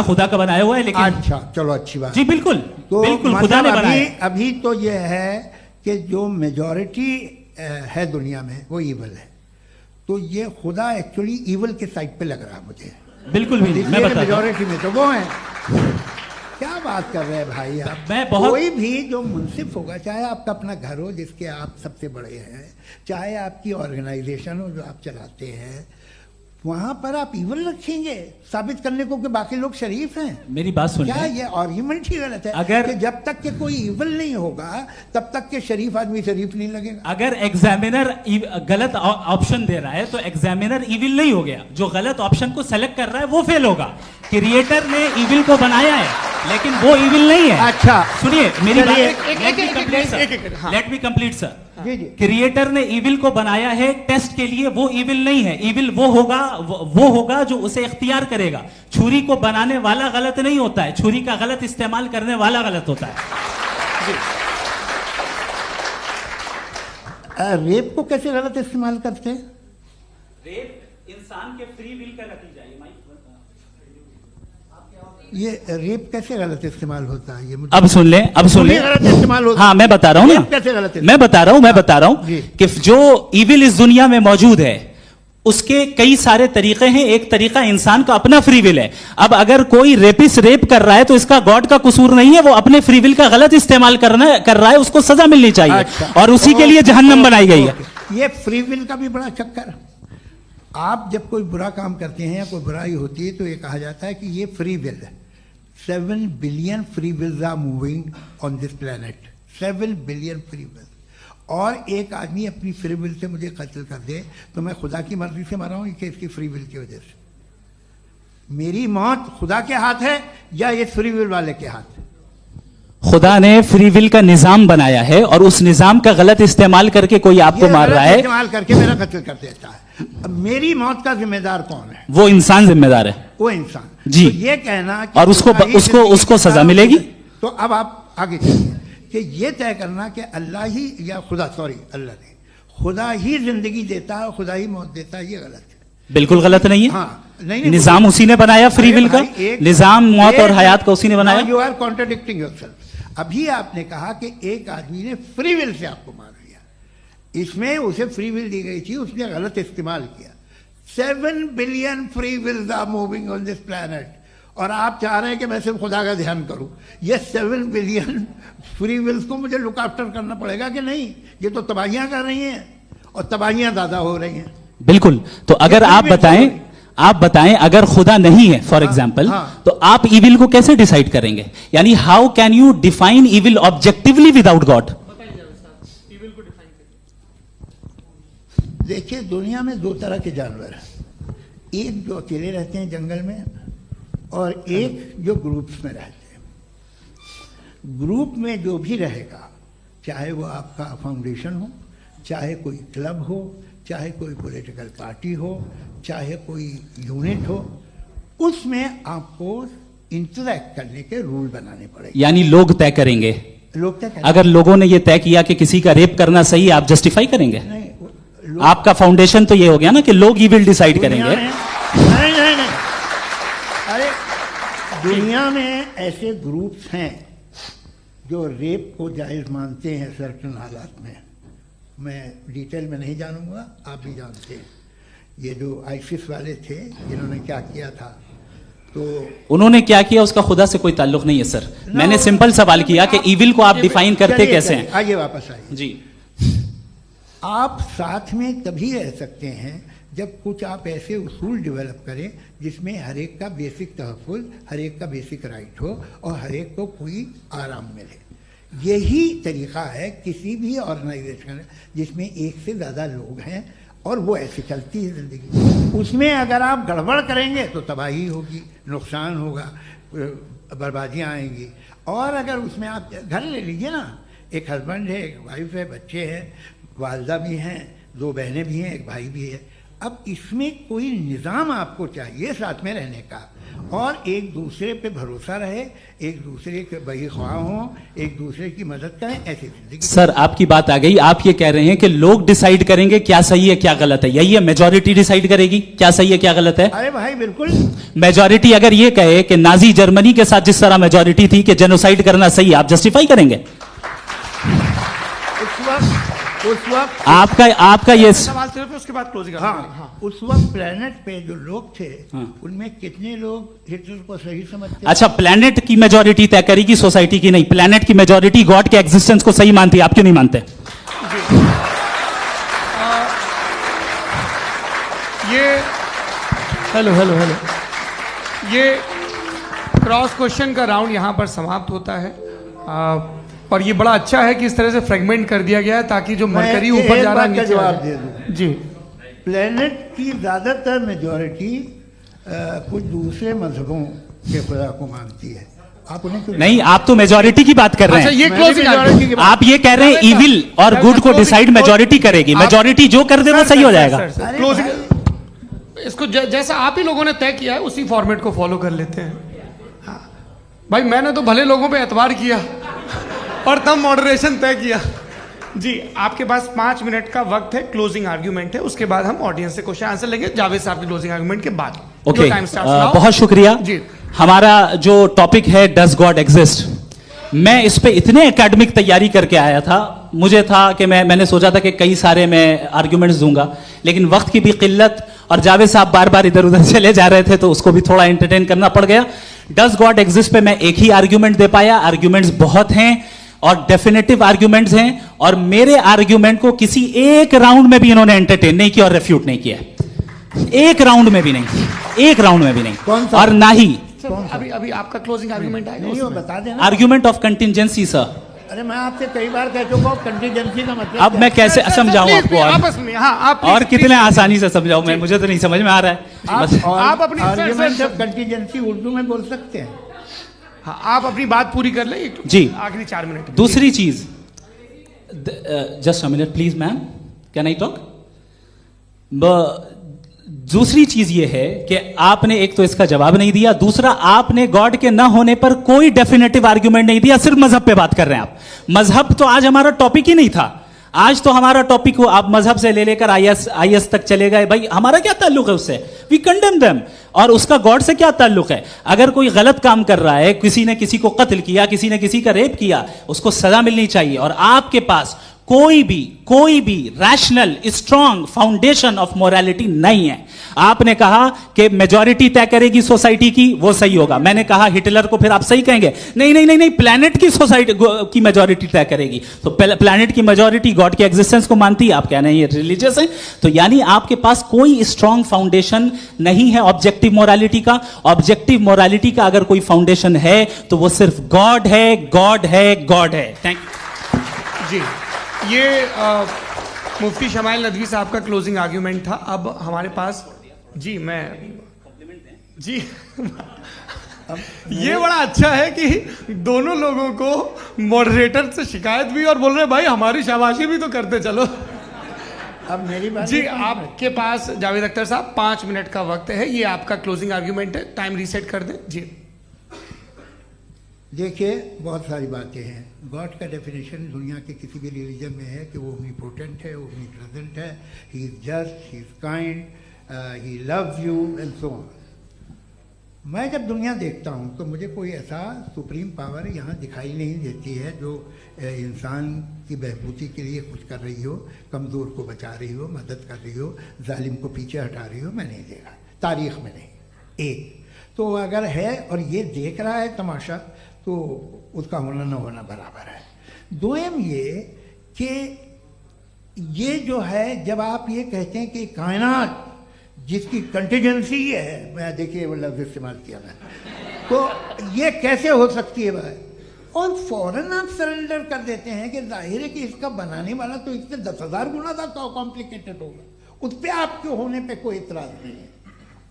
खुदा का बनाया हुआ है, लेकिन अच्छा चलो अच्छी बात। जी बिल्कुल, तो बिल्कुल खुदा ने बनाया। अभी तो ये है कि जो मेजॉरिटी है दुनिया में वो ईवल है, तो ये खुदा एक्चुअली ईवल के साइड पे लग रहा है मुझे। बिल्कुल भी नहीं, मैं बताता हूं। मेजॉरिटी में तो वो है। क्या बात कर रहे हैं भाई आप। मैं बहुत कोई भी जो मुंसिफ होगा, चाहे आपका अपना घर हो जिसके आप सबसे बड़े हैं, चाहे आपकी ऑर्गेनाइजेशन हो जो आप चलाते हैं, वहां पर आप ईवल रखेंगे साबित करने को कि बाकी लोग शरीफ हैं। मेरी बात सुनिए, क्या ये आर्ग्यूमेंट ही गलत है? अगर कि जब तक के कोई ईवल नहीं होगा तब तक के शरीफ आदमी शरीफ नहीं लगेगा। अगर एग्जामिनर गलत ऑप्शन दे रहा है तो एग्जामिनर ईविल नहीं हो गया, जो गलत ऑप्शन को सेलेक्ट कर रहा है वो फेल होगा। क्रिएटर ने ईविल को बनाया है लेकिन वो ईविल नहीं है। अच्छा सुनिए मेरी बात, हाँ। Let me complete sir. जी जी। क्रिएटर ने ईविल को बनाया है टेस्ट के लिए, वो ईविल नहीं है। ईविल वो होगा जो उसे इख्तियार करेगा। छुरी को बनाने वाला गलत नहीं होता है, छुरी का गलत इस्तेमाल करने वाला गलत होता है। रेप को कैसे गलत इस्तेमाल करते हैं? रेप इंसान के फ्री विल का नतीजा है। ये रेप कैसे गलत इस्तेमाल होता है? ये मुझे अब सुन ले, अब सुन ले। गलत इस्तेमाल होता हाँ मैं बता रहा हूँ ना, कैसे गलत मैं बता रहा हूँ कि जो ईविल इस दुनिया में मौजूद है उसके कई सारे तरीके हैं। एक तरीका इंसान का अपना फ्री विल है। अब अगर कोई रेपिस्ट रेप कर रहा है तो इसका गॉड का कसूर नहीं है, वो अपने फ्री विल का गलत इस्तेमाल कर रहा है, उसको सजा मिलनी चाहिए। अच्छा। और उसी के लिए जहन्नम बनाई गई है। ये फ्री विल का भी बड़ा चक्कर। आप जब कोई बुरा काम करते हैं या कोई बुराई होती है तो ये कहा जाता है कि ये फ्री विल है। 7 billion free wills are moving on this planet. 7 billion free will. और एक आदमी अपनी फ्री विल से मुझे कत्ल कर दे तो मैं खुदा की मर्जी से मरा हूं कि इसकी फ्री विल की वजह से? मेरी मौत खुदा के हाथ है या ये फ्री विल वाले के हाथ है? खुदा ने फ्री विल का निजाम बनाया है और उस निजाम का गलत इस्तेमाल करके कोई आपको मार रहा है, इस्तेमाल करके मेरा कत्ल कर देता है। अब मेरी मौत का जिम्मेदार कौन है? वो इंसान जिम्मेदार है। वो इंसान जी। तो ये कहना कि और उसको सजा मिलेगी। तो अब आप आगे चलिए कि ये तय करना कि अल्लाह ही या अल्लाह ने खुदा ही जिंदगी देता है, खुदा ही मौत देता है, ये गलत है। बिल्कुल गलत नहीं है। हाँ, नहीं, निजाम उसी ने बनाया फ्री विल का, निजाम मौत और हयात का उसी ने बनाया। You are contradicting yourself. अभी आपने कहा कि एक आदमी ने फ्री विल से आपको मार दिया, इसमें उसे फ्री विल दी गई थी, उसने गलत इस्तेमाल किया। 7 billion free wills are moving on this planet और आप चाह रहे हैं कि मैं सिर्फ खुदा का ध्यान करूं। ये 7 बिलियन फ्री विल्स को मुझे लुक आफ्टर करना पड़ेगा कि नहीं? ये तो तबाहियां कर रही हैं और तबाहियां ज्यादा हो रही हैं। बिल्कुल। तो अगर आप बताएं अगर खुदा नहीं है फॉर एग्जाम्पल, तो आप ईविल को कैसे डिसाइड करेंगे? यानी how can you define evil objectively without God? देखिए दुनिया में 2 तरह के जानवर हैं। एक जो अकेले रहते हैं जंगल में और एक जो ग्रुप्स में रहते हैं। ग्रुप में जो भी रहेगा, चाहे वो आपका फाउंडेशन हो, चाहे कोई क्लब हो, चाहे कोई पॉलिटिकल पार्टी हो, चाहे कोई यूनिट हो, उसमें आपको इंटरैक्ट करने के रूल बनाने पड़ेंगे। यानी लोग तय करेंगे। लोग तय करेंगे। अगर लोगों ने यह तय किया कि किसी का रेप करना सही है, आप जस्टिफाई करेंगे? नहीं, आपका फाउंडेशन तो ये हो गया ना कि लोग ही विल डिसाइड करेंगे। नहीं। अरे दुनिया में ऐसे ग्रुप्स हैं जो रेप को जायज मानते हैं सर्टेन हालात में। मैं डिटेल में नहीं जानूंगा, आप भी जानते हैं। ये जो आईसिस वाले थे जिन्होंने क्या किया था, तो उन्होंने क्या किया उसका खुदा से कोई ताल्लुक नहीं है सर। मैंने सिंपल सवाल किया कि ईविल को आप डिफाइन करते कैसे हैं? आइए वापस आइए जी। आप साथ में तभी रह सकते हैं जब कुछ आप ऐसे उसूल डेवलप करें जिसमें हर एक का बेसिक तहफ़्फ़ुज़, हर एक का बेसिक राइट हो और हर एक को कोई आराम मिले। यही तरीका है किसी भी ऑर्गेनाइजेशन जिसमें एक से ज़्यादा लोग हैं और वो ऐसे चलती है ज़िंदगी। उसमें अगर आप गड़बड़ करेंगे तो तबाही होगी, नुकसान होगा, बर्बादियाँ आएंगी। और अगर उसमें आप घर ले लीजिए ना, एक हस्बैंड है, एक वाइफ है, बच्चे हैं, वालदा भी हैं, 2 बहनें भी हैं, एक भाई भी है। अब इसमें कोई निज़ाम आपको चाहिए साथ में रहने का, और एक दूसरे पे भरोसा रहे, एक दूसरे के बहीख्वाह हों, एक दूसरे की मदद करें, ऐसी जिंदगी। सर आपकी बात आ गई, आप ये कह रहे हैं कि लोग डिसाइड करेंगे क्या सही है क्या गलत है, यही है? मेजॉरिटी डिसाइड करेगी क्या सही है क्या गलत है? अरे भाई बिल्कुल। मेजॉरिटी अगर ये कहे कि नाजी जर्मनी के साथ जिस तरह मेजॉरिटी थी कि जेनोसाइड करना सही है, आप जस्टिफाई करेंगे? उस वक्त आपका ये सवाल सिर्फ उसके बाद क्लोजिंग। हाँ, उस वक्त प्लेनेट पे जो लोग थे उनमें कितने लोग हिटलर को सही समझते? अच्छा, प्लेनेट की मेजॉरिटी तय करेगी, सोसाइटी की नहीं। प्लेनेट की मेजॉरिटी गॉड के एग्जिस्टेंस को सही मानती है, आप क्यों नहीं मानते? ये हेलो ये क्रॉस क्वेश्चन का राउंड यहां पर समाप्त होता है। और ये बड़ा अच्छा है कि इस तरह से फ्रेगमेंट कर दिया गया है ताकि जो मरकरी ऊपर जा रहा है नीचे जवाब दे दूं जी। प्लेनेट की ज्यादातर मेजॉरिटी कुछ दूसरे मजहबों के खुदा को मानती है। आप उन्हें क्यों नहीं, आप तो मेजॉरिटी की बात कर रहे हैं। अच्छा, ये majority की बात- आप ये कह रहे हैं इविल और गुड को डिसाइड मेजॉरिटी करेगी, मेजॉरिटी जो कर दे वो सही हो जाएगा। अरे क्लोजिंग इसको जैसा आप ही लोगों ने तय किया है उसी फॉर्मेट को फॉलो कर लेते हैं। हाँ। भाई मैंने तो भले लोगों पे एतबार किया और तब मॉडरेशन तय किया। जी आपके पास 5 मिनट का वक्त है, क्लोजिंग आर्ग्यूमेंट है, उसके बाद हम ऑडियंस से क्वेश्चन आंसर लेंगे जावेद साहब के क्लोजिंग आर्ग्यूमेंट के बाद। ओके, टाइम स्टार्ट्स बहुत शुक्रिया जी। हमारा जो टॉपिक है डज गॉड एग्जिस्ट, मैं इस पे इतने एकेडमिक तैयारी करके आया था, मुझे था कि मैंने सोचा था कि कई सारे मैं आर्ग्यूमेंट्स दूंगा, लेकिन वक्त की भी किल्लत और जावेद साहब बार बार इधर उधर चले जा रहे थे तो उसको भी थोड़ा एंटरटेन करना पड़ गया। डज गॉड एग्जिस्ट पे मैं एक ही आर्ग्यूमेंट दे पाया, आर्ग्यूमेंट्स बहुत हैं और डेफिनेटिव आर्ग्यूमेंट्स हैं, और मेरे आर्ग्यूमेंट को किसी एक राउंड में भी इन्होंने एंटरटेन नहीं किया और रेफ्यूट नहीं किया, एक राउंड में भी नहीं, एक राउंड में भी नहीं, और ना ही अभी आपका क्लोजिंग आर्ग्यूमेंट आएगा नहीं, वो उसमें। बता देना। Argument of contingency sir. अरे मैं आपसे कई बार कह चुका हूँ कंटीजेंसी का मतलब अब मैं कैसे समझाऊं आपको आपस में हाँ आप और कितने आसानी से समझाऊं मैं, मुझे तो नहीं समझ में आ रहा है। बस आप अपनी आर्ग्यूमेंट ऑफ कंटीजेंसी उर्दू में बोल सकते हैं। हाँ, आप अपनी बात पूरी कर लें जी। आखिरी 4 मिनट। दूसरी चीज, just a minute please ma'am, can I talk? दूसरी चीज ये है कि आपने एक तो इसका जवाब नहीं दिया, दूसरा आपने गॉड के ना होने पर कोई डेफिनेटिव आर्ग्यूमेंट नहीं दिया, सिर्फ मजहब पे बात कर रहे हैं आप। मजहब तो आज हमारा टॉपिक ही नहीं था, आज तो हमारा टॉपिक हो, आप मजहब से ले लेकर आईएस तक चले गए। भाई हमारा क्या ताल्लुक है उससे? We condemn them. और उसका गॉड से क्या ताल्लुक है? अगर कोई गलत काम कर रहा है, किसी ने किसी को कत्ल किया, किसी ने किसी का रेप किया, उसको सजा मिलनी चाहिए। और आपके पास कोई भी rational strong foundation of morality नहीं है। आपने कहा कि मेजॉरिटी तय करेगी सोसाइटी की, वो सही होगा। मैंने कहा हिटलर को फिर आप सही कहेंगे, नहीं, प्लैनेट की सोसाइटी की मेजॉरिटी तय करेगी। तो प्लैनेट की मेजॉरिटी गॉड के एग्जिस्टेंस को मानती है, आप कह रहे हैं ये रिलीजियस है। तो यानी आपके पास कोई स्ट्रॉन्ग फाउंडेशन नहीं है ऑब्जेक्टिव मोरालिटी का। ऑब्जेक्टिव मोरालिटी का अगर कोई फाउंडेशन है तो वो सिर्फ गॉड है, गॉड है, गॉड है। थैंक यू जी। ये मुफ्ती शमाइल नदवी साहब का क्लोजिंग आर्ग्यूमेंट था। अब हमारे पास जी ये बड़ा अच्छा है कि दोनों लोगों को मॉडरेटर से शिकायत भी और बोल रहे भाई हमारी शाबाशी भी तो करते चलो। अब मेरी बात जी आपके पास जावेद अख्तर साहब 5 मिनट का वक्त है, ये आपका क्लोजिंग आर्ग्यूमेंट है, टाइम रीसेट कर दें जी। देखिए बहुत सारी बातें हैं। गॉड का डेफिनेशन दुनिया के किसी भी रिलीजन में है कि वो ओमनीपोटेंट है, ओमनीप्रेजेंट है, he is just, he is kind, he loves you and so on. मैं जब दुनिया देखता हूँ तो मुझे कोई ऐसा सुप्रीम पावर यहाँ दिखाई नहीं देती है जो इंसान की बहबूदी के लिए कुछ कर रही हो, कमज़ोर को बचा रही हो, मदद कर रही हो, जालिम को पीछे हटा रही हो। मैं नहीं देखा, तारीख में नहीं। एक तो अगर है और ये देख रहा है तमाशा तो उसका होना न होना बराबर है। दोयम ये कि ये जो है जब आप ये कहते हैं कि कायनात जिसकी कंटीजेंसी है, मैं देखिए वो लफ्ज़ इस्तेमाल किया मैं, तो ये कैसे हो सकती है भाई? और फौरन आप सरेंडर कर देते हैं कि जाहिर है कि इसका बनाने वाला तो इससे 10,000 गुना ज़्यादा कॉम्प्लिकेटेड होगा। उस पर आपके होने पे कोई इतराज़ नहीं है।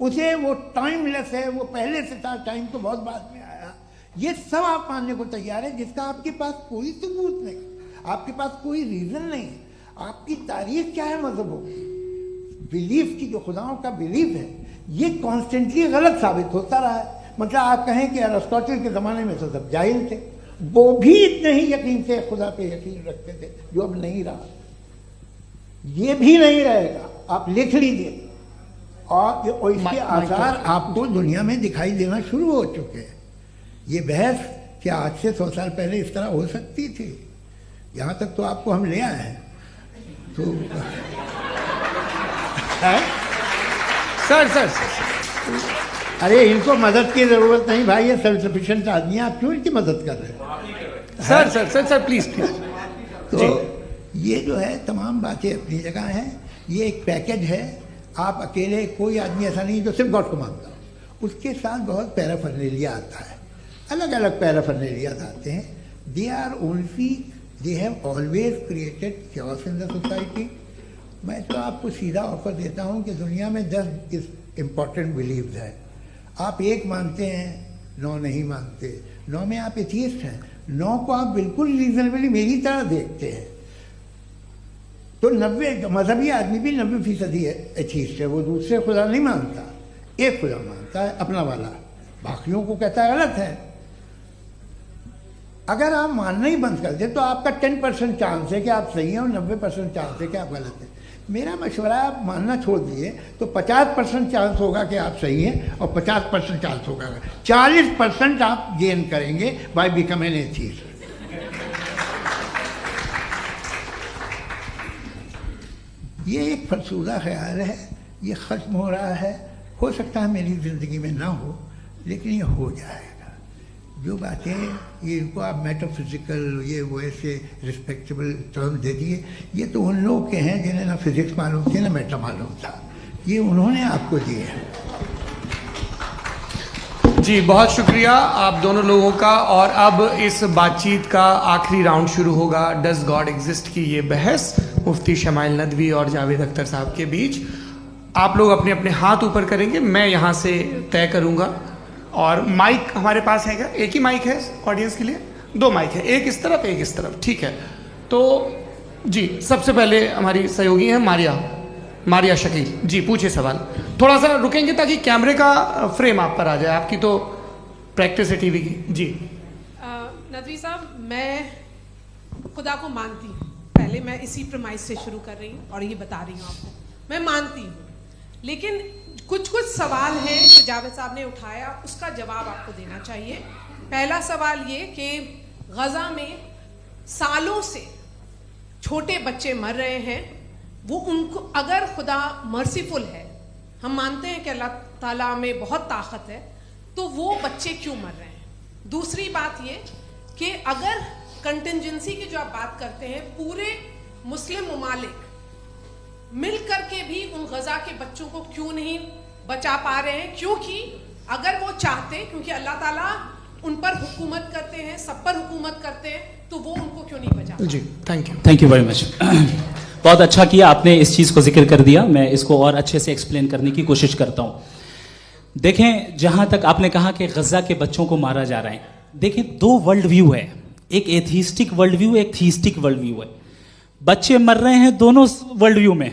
उसे वो टाइमलेस है, वो पहले से था, टाइम तो बहुत बाद में आया। ये सब आप मानने को तैयार है जिसका आपके पास कोई सबूत नहीं, आपके पास कोई रीज़न नहीं। आपकी तारीख क्या है मजहबों की? बिलीफ की जो खुदाओं का बिलीफ है ये कॉन्स्टेंटली गलत साबित होता रहा है। मतलब आप कहें कि अरिस्टोटल के ज़माने में तो सब जाहिल थे, वो भी इतने ही यकीन से खुदा पे यकीन रखते थे जो अब नहीं रहा, ये भी नहीं रहेगा, आप लिख लीजिए। और इसके आसार आपको दुनिया में दिखाई देना शुरू हो चुके हैं। ये बहस क्या आज से 100 साल पहले इस तरह हो सकती थी? यहाँ तक तो आपको हम ले आए हैं। तो सर अरे इनको मदद की जरूरत नहीं भाई, ये सेल्फ सफिशिएंट आदमी है, आप क्यों इनकी मदद कर रहे हैं? Sir please. तो ये जो है तमाम बातें अपनी जगह हैं, ये एक पैकेज है। आप अकेले, कोई आदमी ऐसा नहीं जो सिर्फ गॉड को मानता हो, उसके साथ बहुत पैराफर्नेलिया आता है, अलग अलग पैराफर्नेलियाज आते हैं। They have always created chaos in the society. मैं तो आपको सीधा ऑफर देता हूँ कि दुनिया में 10 इम्पॉर्टेंट बिलीव्स हैं। आप 1 मानते हैं, 9 नहीं मानते, 9 में आप एथियस्ट हैं, 9 को आप बिल्कुल रीजनेबली मेरी तरह देखते हैं। तो 90 मजहबी आदमी भी 90% एथियस्ट है, वो दूसरे खुदा नहीं मानता, एक खुदा मानता है अपना वाला, बाकियों को कहता है गलत है। अगर आप मानना ही बंद कर दे तो आपका 10% चांस है कि आप सही हैं और 90% चांस है कि आप गलत हैं। मेरा मशवरा है आप मानना छोड़ दिए तो 50% चांस होगा कि आप सही हैं और 50% चांस होगा, 40% आप गेन करेंगे बाय बिकमिंग एन एथियस्ट। ये एक फरसूदा ख्याल है, ये ख़त्म हो रहा है। हो सकता है मेरी ज़िंदगी में ना हो, लेकिन ये हो जाएगा। जो बातें ये इनको आप मेटाफिजिकल ये वो ऐसे रिस्पेक्टेबल टर्म दे दिए, ये तो उन लोग के हैं जिन्हें ना फिजिक्स मालूम थी ना मेटा मालूम था, ये उन्होंने आपको दिए हैं। जी बहुत शुक्रिया आप दोनों लोगों का। और अब इस बातचीत का आखिरी राउंड शुरू होगा, डज गॉड एग्जिस्ट की ये बहस मुफ्ती शमाइल नदवी और जावेद अख्तर साहब के बीच। आप लोग अपने अपने हाथ ऊपर करेंगे, मैं यहाँ से तय करूँगा। और माइक हमारे पास है क्या? एक ही माइक है ऑडियंस के लिए? 2 माइक है, एक इस तरफ एक इस तरफ, ठीक है। तो जी सबसे पहले हमारी सहयोगी हैं मारिया शकील जी, पूछिए सवाल। थोड़ा सा रुकेंगे ताकि कैमरे का फ्रेम आप पर आ जाए, आपकी तो प्रैक्टिस है टीवी की। जी नदवी साहब, मैं खुदा को मानती हूँ, पहले मैं इसी प्रमाइस से शुरू कर रही हूँ और ये बता रही हूँ आपको, मैं मानती हूँ। लेकिन कुछ सवाल हैं जो जावेद साहब ने उठाया, उसका जवाब आपको देना चाहिए। पहला सवाल ये कि गज़ा में सालों से छोटे बच्चे मर रहे हैं, वो उनको, अगर खुदा मर्सीफुल है, हम मानते हैं कि अल्लाह ताला में बहुत ताकत है, तो वो बच्चे क्यों मर रहे हैं? दूसरी बात ये कि अगर कंटिजेंसी की जो आप बात करते हैं, पूरे मुस्लिम ममालिक मिल करके भी उन गजा के बच्चों को क्यों नहीं बचा पा रहे हैं? क्योंकि अगर वो चाहते, क्योंकि अल्लाह ताला उन पर हुकूमत करते हैं, सब पर हुकूमत करते हैं, तो वो उनको क्यों नहीं बचा? जी थैंक यू वेरी मच। बहुत अच्छा किया आपने इस चीज को जिक्र कर दिया, मैं इसको और अच्छे से एक्सप्लेन करने की कोशिश करता हूं। देखें, जहां तक आपने कहा कि गजा के बच्चों को मारा जा रहा है, देखें 2 वर्ल्ड व्यू है, एक एथिस्टिक वर्ल्ड व्यू, एक थीस्टिक वर्ल्ड व्यू है। बच्चे मर रहे हैं दोनों वर्ल्ड व्यू में,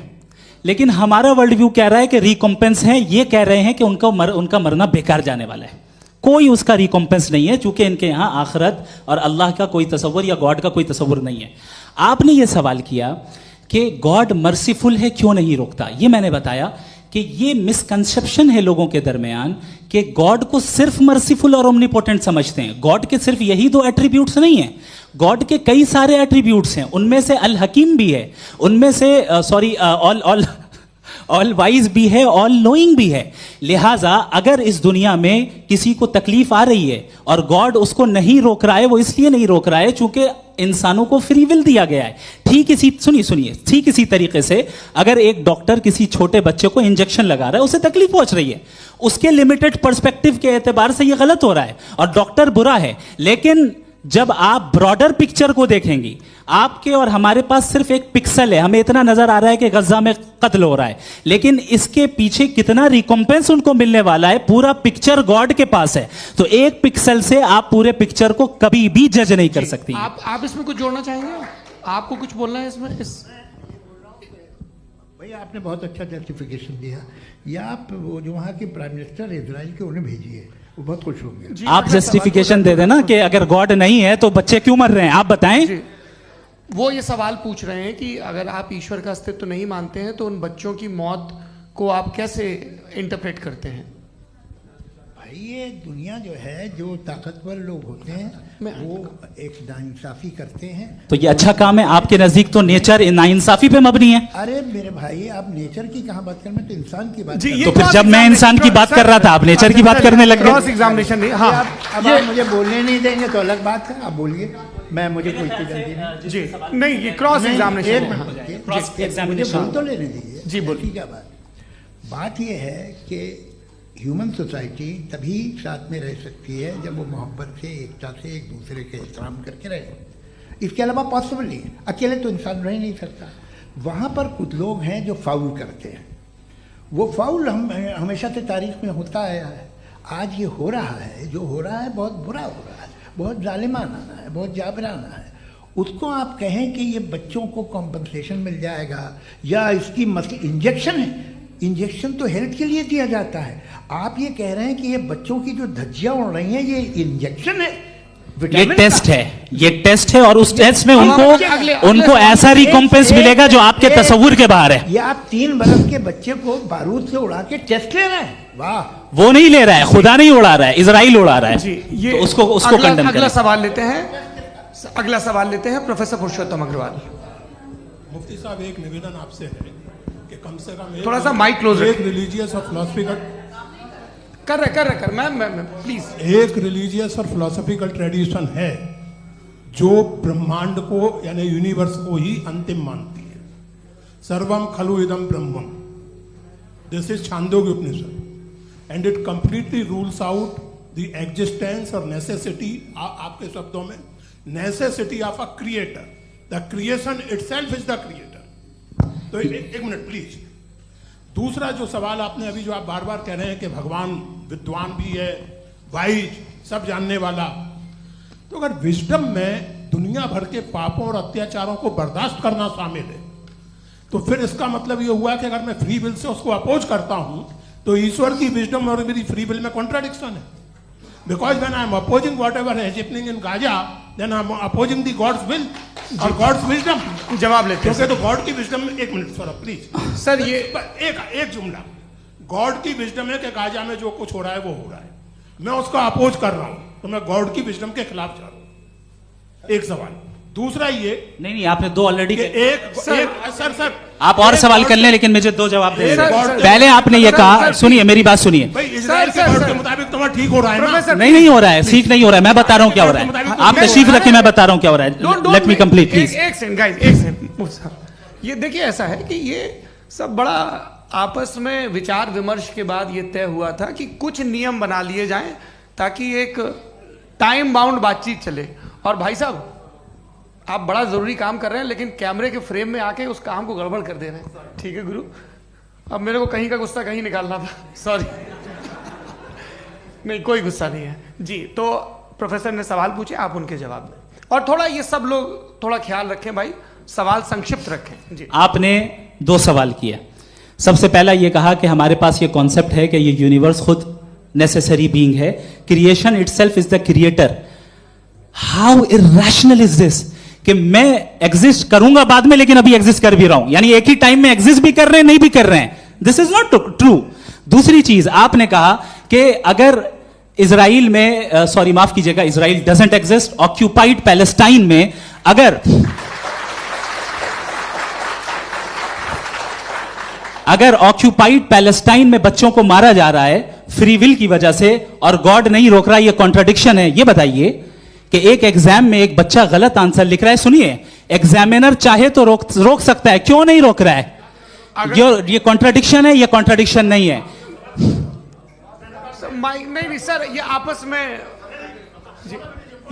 लेकिन हमारा वर्ल्ड व्यू कह रहा है कि रिकॉम्पेंस है, ये कह रहे हैं कि उनका मरना बेकार जाने वाला है, कोई उसका रिकॉम्पेंस नहीं है, चूंकि इनके यहां आखिरत और अल्लाह का कोई तसव्वुर या गॉड का कोई तसव्वुर नहीं है। आपने ये सवाल किया कि गॉड मर्सीफुल है, क्यों नहीं रोकता? ये मैंने बताया कि ये मिसकंसेप्शन है लोगों के दरमियान कि गॉड को सिर्फ मर्सीफुल और ओमनीपोटेंट समझते हैं। गॉड के सिर्फ यही 2 एट्रीब्यूट्स नहीं हैं, गॉड के कई सारे एट्रीब्यूट्स हैं, उनमें से अल हकीम भी है, उनमें से ऑल वाइज भी है, ऑल नोइंग भी है। लिहाजा अगर इस दुनिया में किसी को तकलीफ आ रही है और गॉड उसको नहीं रोक रहा है, वो इसलिए नहीं रोक रहा है चूंकि इंसानों को फ्री विल दिया गया है। ठीक इसी तरीके से अगर एक डॉक्टर किसी छोटे बच्चे को इंजेक्शन लगा रहा है, उसे तकलीफ पहुंच रही है, उसके लिमिटेड पर्सपेक्टिव के एतबार से यह गलत हो रहा है और डॉक्टर बुरा है। लेकिन जब आप ब्रॉडर पिक्चर को देखेंगी, आपके और हमारे पास सिर्फ एक पिक्सल है, हमें इतना नजर आ रहा है कि गजा में कत्ल हो रहा है, लेकिन इसके पीछे कितना रिकॉम्पेंस उनको मिलने वाला है, पूरा पिक्चर गॉड के पास है। तो एक पिक्सल से आप पूरे पिक्चर को कभी भी जज नहीं कर सकती। आप इसमें कुछ जोड़ना चाहेंगे? आपको कुछ बोलना है इसमें? भाई ये आपने बहुत अच्छा जस्टिफिकेशन दिया। ये आप वो जो वहाँ के प्राइम मिनिस्टर इजराइल के उन्हें भेजिए, वो बहुत खुश होंगे। आप जस्टिफिकेशन दे देना कि अगर गॉड नहीं है तो बच्चे क्यों मर रहे हैं, आप बताएं। जी, वो ये सवाल पूछ रहे हैं कि अगर आप ईश्वर का अस्तित्व नहीं मानते हैं तो उन बच्चों की मौत को आप कैसे इंटरप्रेट करते हैं? भाई ये दुनिया जो है, जो ताकतवर लोग होते हैं वो एक नाइंसाफी करते हैं। तो ये अच्छा काम है आपके नजदीक, तो नेचर नाइंसाफी पे मबनी है। अरे मेरे भाई, आप नेचर की कहाँ बात कर रहे हैं, तो इंसान की बात जी, कर ये रहे तो फिर जब मैं इंसान की बात कर रहा था आप नेचर की बात करने लग क्रॉस गए। एग्जामिनेशन नहीं। हैं। हाँ, अब आप मुझे बोलने नहीं देंगे तो अलग बात है, आप बोलिए, मुझे कोई जल्दी नहीं। जी नहीं, ये क्रॉस एग्जामिनेशन एक है। मिनट हाँ। रुकिए, क्रॉस मुझे एग्जामिनेशन। बोल तो लेने दीजिए। जी, बोलिए। ठीक है। बात ये है कि ह्यूमन सोसाइटी तभी साथ में रह सकती है जब वो मोहब्बत से, एकता से, एक दूसरे के एहतराम करके रहे। इसके अलावा पॉसिबल नहीं है, अकेले तो इंसान रह नहीं सकता। वहाँ पर कुछ लोग हैं जो फाउल करते हैं। वो फाउल हम हमेशा से तारीख में होता आया है। आज ये हो रहा है, जो हो रहा है बहुत बुरा हो रहा है, बहुत जालिमाना है, बहुत जाबराना है। उसको आप कहें कि ये बच्चों को कॉम्पनसेशन मिल जाएगा या इसकी इंजेक्शन है, इंजेक्शन तो हेल्थ के लिए दिया जाता है। आप ये कह रहे हैं कि ये बच्चों की जो धज्जियां उड़ रही हैं ये इंजेक्शन है, ये विटामिन टेस्ट का। है, ये टेस्ट है और उस टेस्ट में अगले उनको ऐसा रिकॉम्पेंस मिलेगा जो आपके तस्वुर के बाहर है। ये आप 3 बरस के बच्चे को बारूद से उड़ा के टेस्ट ले रहे हैं। वाह, वो नहीं ले रहा है, खुदा नहीं उड़ा रहा है, इजराइल उड़ा रहा है। जी, ये तो उसको कंडेम अगला करें। सवाल लेते हैं। अगला सवाल लेते हैं प्रोफेसर पुरुषोत्तम अग्रवाल। मुफ्ती साहब, एक निवेदन आपसे है कि कम से कम थोड़ा सा माइक क्लोज एक रिलीजियस और फिलोसफिकल कर मैं प्लीज। एक रिलीजियस और फिलोसफिकल ट्रेडिशन है जो ब्रह्मांड को यानी यूनिवर्स को ही अंतिम मानती है। सर्वम खलु इदम ब्रह्मम, this is Chandogya Upanishad, and it completely rules out the existence और नेसेसिटी, आपके शब्दों में necessity of a creator. The creation itself is the creator. तो एक मिनट प्लीज। दूसरा जो सवाल आपने अभी, जो आप बार बार कह रहे हैं कि भगवान विद्वान भी है, वाइज, सब जानने वाला, तो अगर विजडम में दुनिया भर के पापों और अत्याचारों को बर्दाश्त करना शामिल है तो फिर इसका मतलब ये हुआ कि अगर मैं फ्री विल से उसको अपोज करता हूं तो ईश्वर की विजडम और मेरी फ्री विल में कॉन्ट्राडिक्शन है। Because when I am opposing whatever is happening in Gaza, then I am opposing the God's will और गॉड्स विजडम। जवाब लेते हैं क्योंकि तो गॉड की विजडम, एक मिनट सर प्लीज सर, ये एक जुमला, गॉड की विजडम है कि गाजा में जो कुछ हो रहा है वो हो रहा है, मैं उसका अपोज कर रहा हूं तो मैं गॉड की विजडम के खिलाफ जा रहा हूं। एक सवाल। दूसरा ये नहीं, आपने 2 ऑलरेडी। सर आप और सवाल कर लें, लेकिन मुझे 2 जवाब दे सर, दीजिए। सर, पहले आपने ये सर, कहा, सर, सुनिए मेरी बात सुनिए। भाई इजराइल के गॉड के मुताबिक तुम्हारा ठीक हो रहा है ना? प्रोफेसर, नहीं हो रहा है, ठीक नहीं हो रहा है, मैं बता रहा हूं क्या हो रहा है। आप तशरीफ रखिए, मैं बता रहा हूं क्या हो रहा है। Late me complete please. एक सेकंड गाइस, एक सेकंड। ये देखिए, ऐसा है कि ये सब बड़ा आपस में विचार विमर्श के बाद ये तय हुआ था कि कुछ नियम बना लिए जाएं ताकि एक टाइम बाउंड बातचीत चले। और भाई साहब, आप बड़ा जरूरी काम कर रहे हैं लेकिन कैमरे के फ्रेम में आके उस काम को गड़बड़ कर दे रहे हैं। ठीक है गुरु, अब मेरे को कहीं का गुस्सा कहीं निकालना था, सॉरी। नहीं, कोई गुस्सा नहीं है जी। तो प्रोफेसर ने सवाल पूछे, आप उनके जवाब दें, और थोड़ा ये सब लोग थोड़ा ख्याल रखें भाई, सवाल संक्षिप्त रखें जी। आपने 2 सवाल किया। सबसे पहला ये कहा कि हमारे पास ये कॉन्सेप्ट है कि ये यूनिवर्स खुद नेसेसरी बीइंग है, creation itself is the creator. How irrational is this कि मैं एग्जिस्ट करूंगा बाद में, लेकिन अभी एग्जिस्ट कर भी रहा हूं, यानी एक ही टाइम में एग्जिस्ट भी कर रहे हैं, नहीं भी कर रहे हैं। This is not true. दूसरी चीज, आपने कहा कि अगर इजराइल में, सॉरी माफ कीजिएगा, Israel doesn't exist, occupied Palestine में अगर ऑक्यूपाइड पैलेस्टाइन में बच्चों को मारा जा रहा है फ्री विल की वजह से और गॉड नहीं रोक रहा, ये कॉन्ट्रडिक्शन है। ये बताइए कि एक एग्जाम में एक बच्चा गलत आंसर लिख रहा है, सुनिए, एग्जामिनर चाहे तो रोक सकता है, क्यों नहीं रोक रहा है? ये कॉन्ट्रडिक्शन है, ये कॉन्ट्रडिक्शन नहीं है। माइक नहीं सर, ये आपस में जी,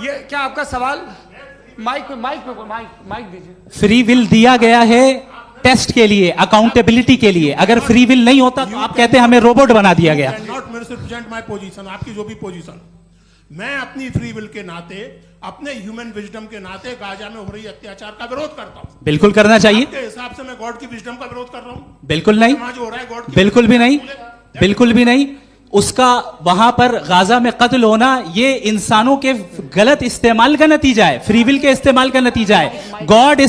ये क्या आपका सवाल? माइक दीजिए। फ्री विल दिया गया है टेस्ट के लिए, अकाउंटेबिलिटी के लिए। अगर फ्री विल नहीं होता तो आप कहते हैं हमें रोबोट बना दिया गया। नॉट मिसरिप्रेजेंट माय पोजीशन, आपकी जो भी पोजीशन, मैं अपनी फ्री विल के नाते, अपने ह्यूमन विजडम के नाते गाजा में हो रही अत्याचार का विरोध करता हूं। बिल्कुल करना चाहिए। आपके हिसाब से मैं गॉड की विजडम का विरोध कर रहा हूं? बिल्कुल नहीं, समाज हो रहा है गॉड की बिल्कुल भी नहीं, बिल्कुल भी नहीं। उसका वहां पर गाजा में कत्ल होना ये इंसानों के गलत इस्तेमाल का नतीजा है, फ्री विल के इस्तेमाल का नतीजा है। गॉड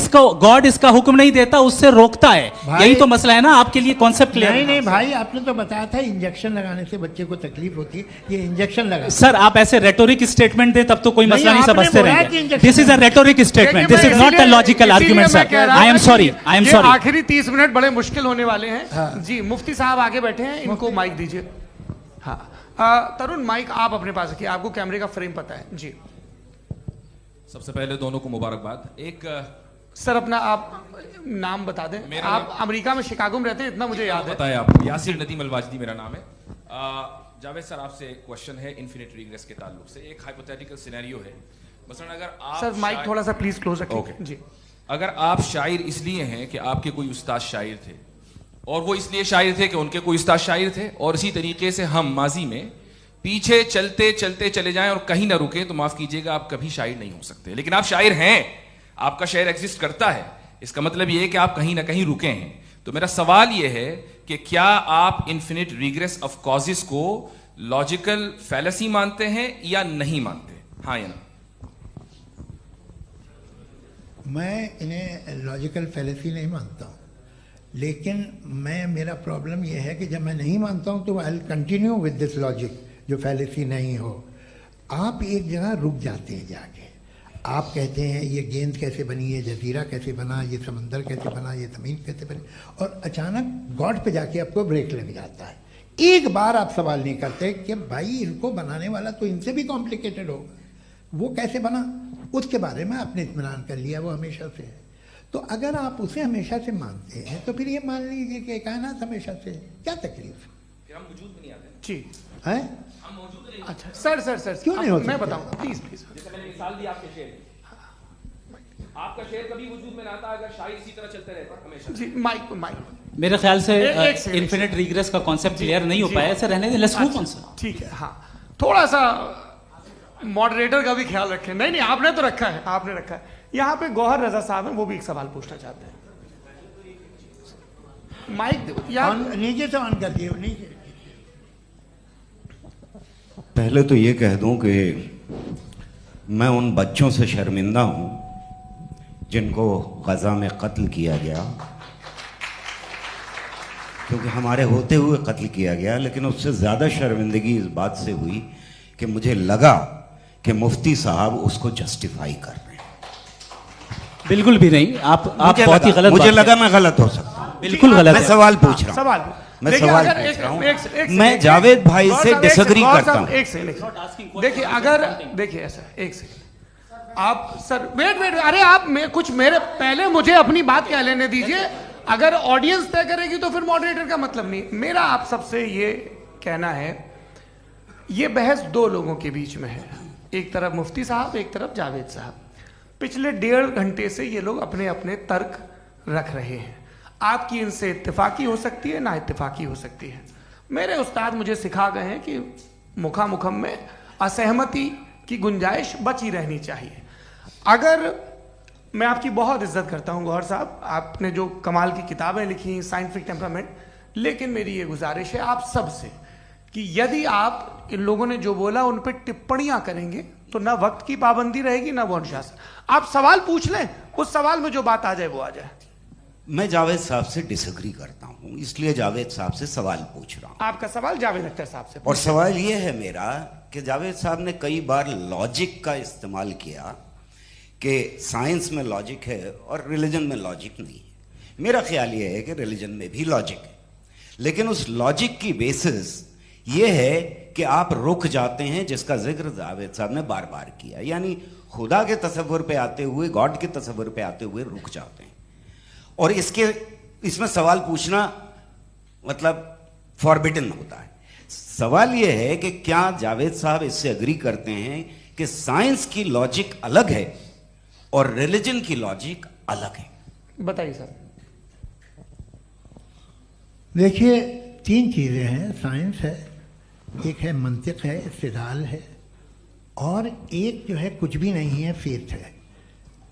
इसका हुक्म नहीं देता, उससे रोकता है। यही तो मसला है ना, आपके लिए कॉन्सेप्ट क्लियर? नहीं भाई, आपने तो बताया था इंजेक्शन लगाने से बच्चे को तकलीफ होती है, ये इंजेक्शन लगा। सर आप ऐसे रेटोरिक स्टेटमेंट दे तब तो कोई मसला नहीं, आपने समझते बोला कि रहेंगे। Injection this is a rhetoric statement, this is not a logical argument sir. I am sorry, I am sorry. आखिरी 30 मिनट बड़े मुश्किल होने वाले हैं। जी मुफ्ती साहब आगे बैठे हैं, इनको माइक दीजिए। हाँ तरुण, माइक आप अपने पास रखिए, आपको कैमरे का फ्रेम पता है। जी सबसे पहले दोनों को मुबारकबाद। एक सर अपना आप नाम बता दें। आप अमेरिका में शिकागो में रहते हैं, इतना मुझे याद है। बताया आपको, यासिर नदीम अलवाजदी मेरा नाम है। जावेद सर आपसे एक क्वेश्चन है इन्फिनिट रिग्रेस के ताल्लुक से। एक हाइपोथेटिकल सिनेरियो है, मसलन अगर आप सर माइक थोड़ा सा प्लीज क्लोज रखिए। जी अगर आप शायर इसलिए हैं कि आपके कोई उस्ताद शायर थे, और वो इसलिए शायर थे कि उनके कोई उस्ताद शायर थे, और इसी तरीके से हम माजी में पीछे चलते चलते चले जाएं और कहीं ना रुके, तो माफ कीजिएगा आप कभी शायर नहीं हो सकते। लेकिन आप शायर हैं, आपका शायर एग्जिस्ट करता है, इसका मतलब ये है कि आप कहीं ना कहीं रुके हैं। तो मेरा सवाल ये है कि क्या आप इन्फिनिट रिग्रेस ऑफ कॉजेस को लॉजिकल फैलेसी मानते हैं या नहीं मानते? हाँ या ना? मैं इन्हें लॉजिकल फैलेसी नहीं मानता हूँ, लेकिन मेरा प्रॉब्लम यह है कि जब मैं नहीं मानता हूँ तो I will continue with this logic जो फैलेसी नहीं हो। आप एक जगह रुक जाते हैं जाके, आप कहते हैं ये गेंद कैसे बनी, ये जजीरा कैसे बना, ये समंदर कैसे बना, ये ज़मीन कैसे बनी, और अचानक गॉड पे जाके आपको ब्रेक लग जाता है। एक बार आप सवाल नहीं करते कि भाई इनको बनाने वाला तो इनसे भी कॉम्प्लिकेटेड होगा, वो कैसे बना, उसके बारे में आपने इत्मीनान कर लिया, वो हमेशा से है। तो अगर आप उसे हमेशा से मानते हैं तो फिर ये मान लीजिए कि कायनात हमेशा से है, क्या तकलीफ? फिर हम वजूद में नहीं आते जी है? हम मौजूद नहीं। अच्छा सर क्यों नहीं हो सकते? मैं बताऊंगा प्लीज प्लीज। जैसे मैंने मिसाल दी आपके शेर, आपका शेर कभी वजूद में ना आता अगर शायर इसी तरह चलते रहते हमेशा। जी माइक मेरे ख्याल से एक सेकंड, इन्फिनिट रिग्रेस का कॉन्सेप्ट क्लियर नहीं हो पाया, ऐसे रहने दें, लेट्स मूव ऑन सर। ठीक है। हाँ थोड़ा सा मॉडरेटर का भी ख्याल रखें। नहीं आपने तो रखा है, आपने रखा है। यहाँ पे गौहर रजा साहब हैं, वो भी एक सवाल पूछना चाहते हैं। माइक यार नीचे से ऑन कर दिए नीचे। पहले तो ये कह दूं कि मैं उन बच्चों से शर्मिंदा हूं जिनको गजा में कत्ल किया गया, क्योंकि हमारे होते हुए कत्ल किया गया। लेकिन उससे ज़्यादा शर्मिंदगी इस बात से हुई कि मुझे लगा कि मुफ्ती साहब उसको जस्टिफाई कर रहे हैं। बिल्कुल भी नहीं, आप बहुत ही गलत। मुझे लगा मैं गलत हो सकता हूं। बिल्कुल गलत मैं है। सवाल पूछ रहा हूं, सवाल मैं सवाल पूछ रहा हूं। मैं जावेद भाई से डिसएग्री करता हूं। एक सेकंड देखिए, अगर देखिए ऐसा एक सेकंड आप सर वेट अरे आप कुछ मेरे पहले मुझे अपनी बात कह लेने दीजिए। अगर ऑडियंस तय करेगी तो फिर मॉडरेटर का मतलब नहीं। मेरा आप सबसे ये कहना है, ये बहस दो लोगों के बीच में है, एक तरफ मुफ्ती साहब, एक तरफ जावेद साहब। पिछले 1.5 घंटे से ये लोग अपने अपने तर्क रख रहे हैं। आपकी इनसे इत्तेफाकी हो सकती है, ना इत्तेफाकी हो सकती है। मेरे उस्ताद मुझे सिखा गए हैं कि मुखामुखम में असहमति की गुंजाइश बची रहनी चाहिए। अगर मैं आपकी बहुत इज्जत करता हूं गौहर साहब, आपने जो कमाल की किताबें लिखी, साइंटिफिक टेम्परामेंट, लेकिन मेरी ये गुजारिश है आप सबसे कि यदि आप इन लोगों ने जो बोला उन पर टिप्पणियां करेंगे तो ना वक्त की पाबंदी रहेगी ना वो अनुशासन। आप सवाल पूछ लें, उस सवाल में जो बात आ जाए वो आ जाए। मैं जावेद साहब से डिसएग्री करता हूं, इसलिए जावेद साहब से सवाल पूछ रहा हूं। आपका सवाल जावेद अख्तर साहब से। और सवाल यह है मेरा कि जावेद साहब ने कई बार लॉजिक का इस्तेमाल किया कि साइंस में लॉजिक है और रिलीजन में लॉजिक नहीं है। मेरा ख्याल यह है कि रिलीजन में भी लॉजिक है, लेकिन उस लॉजिक की बेसिस यह है कि आप रुक जाते हैं, जिसका जिक्र जावेद साहब ने बार बार किया, यानी खुदा के तसव्वुर पे आते हुए, गॉड के तसव्वुर पे आते हुए रुक जाते हैं। और इसमें सवाल पूछना मतलब फॉरबिडन होता है। सवाल यह है कि क्या जावेद साहब इससे एग्री करते हैं कि साइंस की लॉजिक अलग है और रिलीजन की लॉजिक अलग है? बताइए सर। देखिए 3 चीज़ें हैं, साइंस है, एक है मंतिक है, इस्तिदलाल है, और एक जो है कुछ भी नहीं है, फेथ है,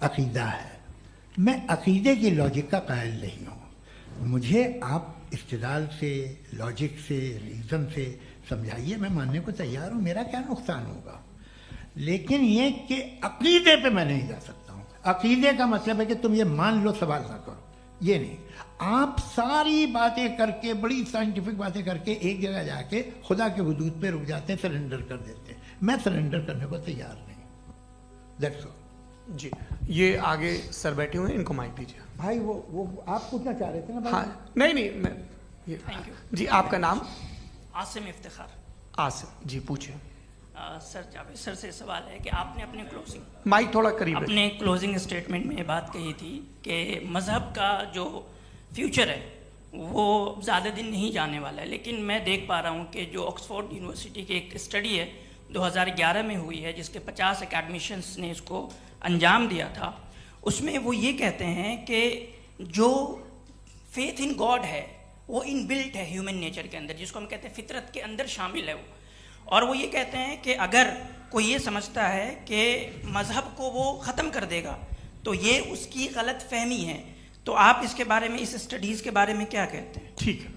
अकीदा है। मैं अकीदे की लॉजिक का कायल नहीं हूँ। मुझे आप इस्तिदलाल से, लॉजिक से, रीज़न से समझाइए, मैं मानने को तैयार हूँ, मेरा क्या नुकसान होगा। लेकिन ये कि अकीदे पे मैं नहीं जा सकता हूँ। अकीदे का मतलब है कि तुम ये मान लो, सवाल ना करो, ये नहीं। आप सारी बातें करके, बड़ी साइंटिफिक बातें करके एक जगह जाके खुदा के हुदूद पे रुक जाते हैं, सरेंडर कर देते हैं। मैं सरेंडर करने को तैयार नहीं। That's all. जी, ये आगे सर बैठे हुए हैं, इनको माइक दीजिए। भाई वो आप पूछना चाह रहे थे ना भाई? हाँ, नहीं मैं ये थैंक यू जी, आपका नाम? आसिम इफ्तिखार। आसिम जी, पूछिए। सर, जावेद सर से सवाल है कि आपने अपने माइक थोड़ा करीब है। अपने क्लोजिंग स्टेटमेंट में ये बात कही थी कि मज़हब का जो फ्यूचर है वो ज़्यादा दिन नहीं जाने वाला है, लेकिन मैं देख पा रहा हूँ कि जो ऑक्सफोर्ड यूनिवर्सिटी की एक स्टडी है 2011 में हुई है, जिसके 50 एकेडमिशियंस ने इसको अंजाम दिया था, उसमें वो ये कहते हैं कि जो फेथ इन गॉड है वो इनबिल्ट है ह्यूमन नेचर के अंदर, जिसको हम कहते हैं फितरत के अंदर शामिल है वो। और वो ये कहते हैं कि अगर कोई ये समझता है कि मज़हब को वो ख़त्म कर देगा तो ये उसकी गलत फहमी है। तो आप इसके बारे में, इस स्टडीज़ के बारे में क्या कहते हैं? ठीक है,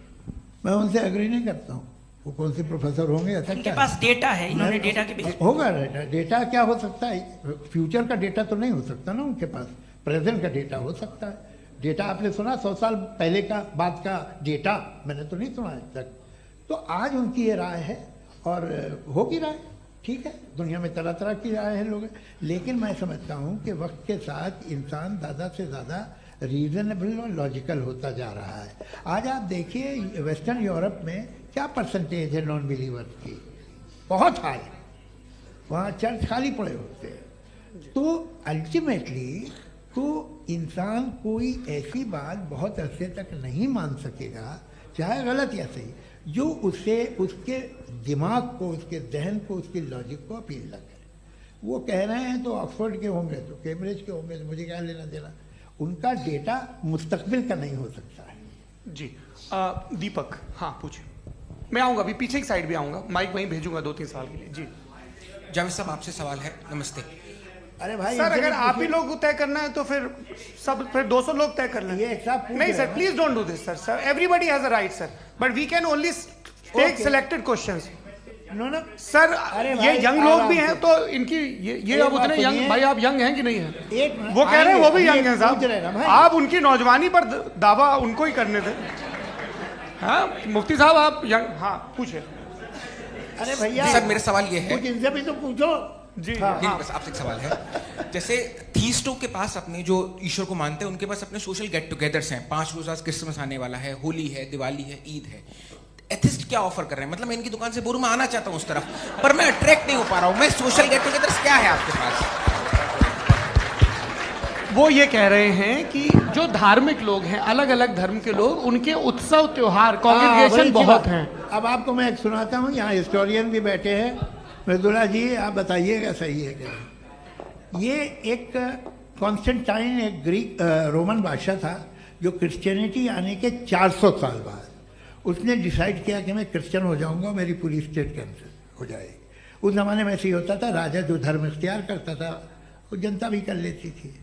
मैं उनसे एग्री नहीं करता हूँ। वो कौन से प्रोफेसर होंगे? ऐसा उनके क्या पास डेटा है, इन्होंने डेटा के बेस होगा। डेटा क्या हो सकता है? फ्यूचर का डेटा तो नहीं हो सकता ना उनके पास, प्रेजेंट का डेटा हो सकता है। डेटा आपने सुना 100 साल पहले का बाद का डेटा? मैंने तो नहीं सुना आज तक। तो आज उनकी ये राय है और होगी राय, ठीक है। दुनिया में तरह तरह की राय है लोग, लेकिन मैं समझता हूँ कि वक्त के साथ इंसान ज़्यादा से ज़्यादा रीजनेबल और लॉजिकल होता जा रहा है। आज आप देखिए वेस्टर्न यूरोप में क्या परसेंटेज है नॉन बिलीवर्स की, बहुत हाई। वहाँ चर्च खाली पड़े होते हैं। तो अल्टीमेटली तो इंसान कोई ऐसी बात बहुत अरसे तक नहीं मान सकेगा, चाहे गलत या सही, जो उससे उसके दिमाग को, उसके जहन को, उसकी लॉजिक को अपील न करे। वो कह रहे हैं तो ऑक्सफोर्ड के होंगे तो कैम्ब्रिज के होंगे, तो मुझे क्या लेना देना। उनका डेटा मुस्तकबिल का नहीं हो सकता है। जी दीपक, हाँ पूछिए। मैं आऊँगा, अभी पीछे की साइड भी आऊँगा, माइक वहीं भेजूंगा 2-3 साल के लिए। जी जावेद साहब, आपसे सवाल है। नमस्ते। अरे भाई सर, अगर आप ही लोग को तय करना है तो फिर 200 लोग तय कर लें। ये सब नहीं sir, please don't do this sir. Everybody has a right sir, but we can only take selected questions. No sir, ये यंग लोग भी हैं तो इनकी ये अब उतने बात यंग, भाई आप यंग हैं कि नहीं हैं? एक मिनट, वो कह रहे हैं वो भी आइए, यंग हैं पूछ रहे हैं ना साहब, भाई। आप उनकी नौजवानी पर दावा उनको ही करने थे। हाँ मुफ्ती साहब, आप यंग, हाँ पूछे। अरे भैया सर, मेरा सवाल ये है। कुछ इनसे भी तो पूछो। जी नहीं, बस आपसे एक सवाल है। जैसे थीस्टों के पास अपने जो ईश्वर को मानते हैं उनके पास अपने सोशल गेट टुगेदर्स हैं। 5 रोज़ क्रिसमस आने वाला है, होली है, दिवाली है, ईद है। एथिस्ट क्या ऑफर कर रहे हैं? मतलब मैं इनकी दुकान से बोलूं, मैं आना चाहता हूं उस तरफ, पर मैं अट्रैक्ट नहीं हो पा रहा हूं। मैं सोशल गेट टुगेदर्स क्या है आपके पास? वो ये कह रहे हैं कि जो धार्मिक लोग हैं, अलग अलग धर्म के लोग, उनके उत्सव त्योहार, कॉन्ग्रेगेशन बहुत हैं। अब आपको मैं एक सुनाता हूँ, यहाँ हिस्टोरियन भी बैठे हैं। मृदुला जी, आप बताइएगा सही है क्या? ये एक कॉन्स्टेंटाइन, एक ग्रीक रोमन बादशाह था जो क्रिश्चियनिटी आने के 400 साल बाद उसने डिसाइड किया कि मैं क्रिश्चियन हो जाऊंगा, मेरी पूरी स्टेट कैंसिल हो जाएगी। उस जमाने में ऐसे ही होता था, राजा जो धर्म इख्तियार करता था वो जनता भी कर लेती थी।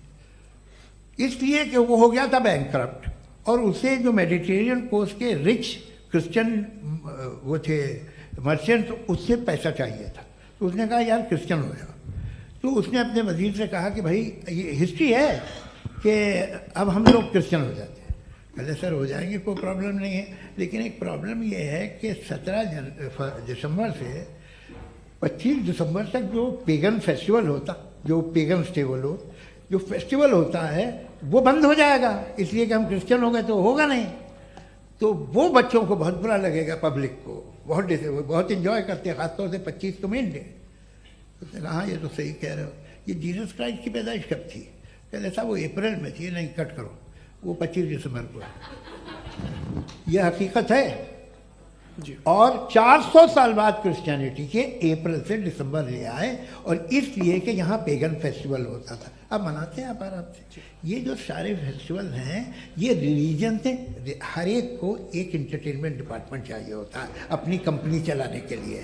इसलिए कि वो हो गया था बैंकक्रप्ट, और उसे जो मेडिटेरियन कोस्ट के रिच क्रिश्चियन वो थे मर्चेंट, उससे पैसा चाहिए था। तो उसने कहा यार क्रिश्चियन हो जाओ। तो उसने अपने वजीर से कहा कि भाई ये हिस्ट्री है कि अब हम लोग क्रिश्चियन हो जाते हैं। कहते सर हो जाएंगे, कोई प्रॉब्लम नहीं है, लेकिन एक प्रॉब्लम ये है कि 17 दिसंबर से 25 दिसंबर तक जो पेगन फेस्टिवल होता, जो पेगन जो फेस्टिवल होता है वो बंद हो जाएगा, इसलिए कि हम क्रिश्चियन हो गए तो होगा नहीं। तो वो बच्चों को बहुत बुरा लगेगा, पब्लिक को बहुत इंजॉय करते हैं, खासतौर से 25 को मेन डे। उसने कहा हाँ ये तो सही कह रहे हो। ये जीसस क्राइस्ट की पैदाइश कब थी? कहते साहब वो अप्रैल में थी। नहीं, कट करो, वो 25 दिसंबर को है। यह हकीकत है जी। और 400 साल बाद क्रिश्चियनिटी के अप्रैल से दिसंबर ले आए, और इसलिए कि यहाँ पेगन फेस्टिवल होता था। अब मनाते हैं आप आराम से। ये जो सारे फेस्टिवल हैं ये रिलीजन से, हर एक को एक इंटरटेनमेंट डिपार्टमेंट चाहिए होता है अपनी कंपनी चलाने के लिए।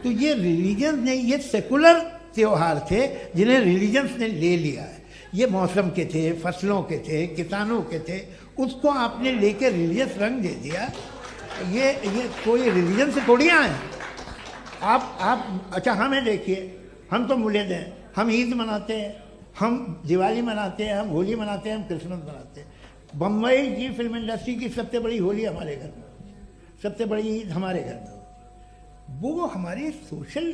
तो ये रिलीजन ने, ये सेकुलर त्योहार थे जिन्हें रिलीजन्स ने ले लिया है। ये मौसम के थे, फसलों के थे, किसानों के थे, उसको आपने लेके रिलीजियस रंग दे दिया। ये कोई रिलीजन से थोड़ी आए हैं आप। अच्छा हमें देखिए, हम तो मुल्द हैं, हम ईद मनाते हैं, हम दिवाली मनाते हैं, हम होली मनाते हैं, हम क्रिसमस मनाते हैं। बम्बई की फिल्म इंडस्ट्री की सबसे बड़ी होली हमारे घर में, सबसे बड़ी ईद हमारे घर में। वो हमारे सोशल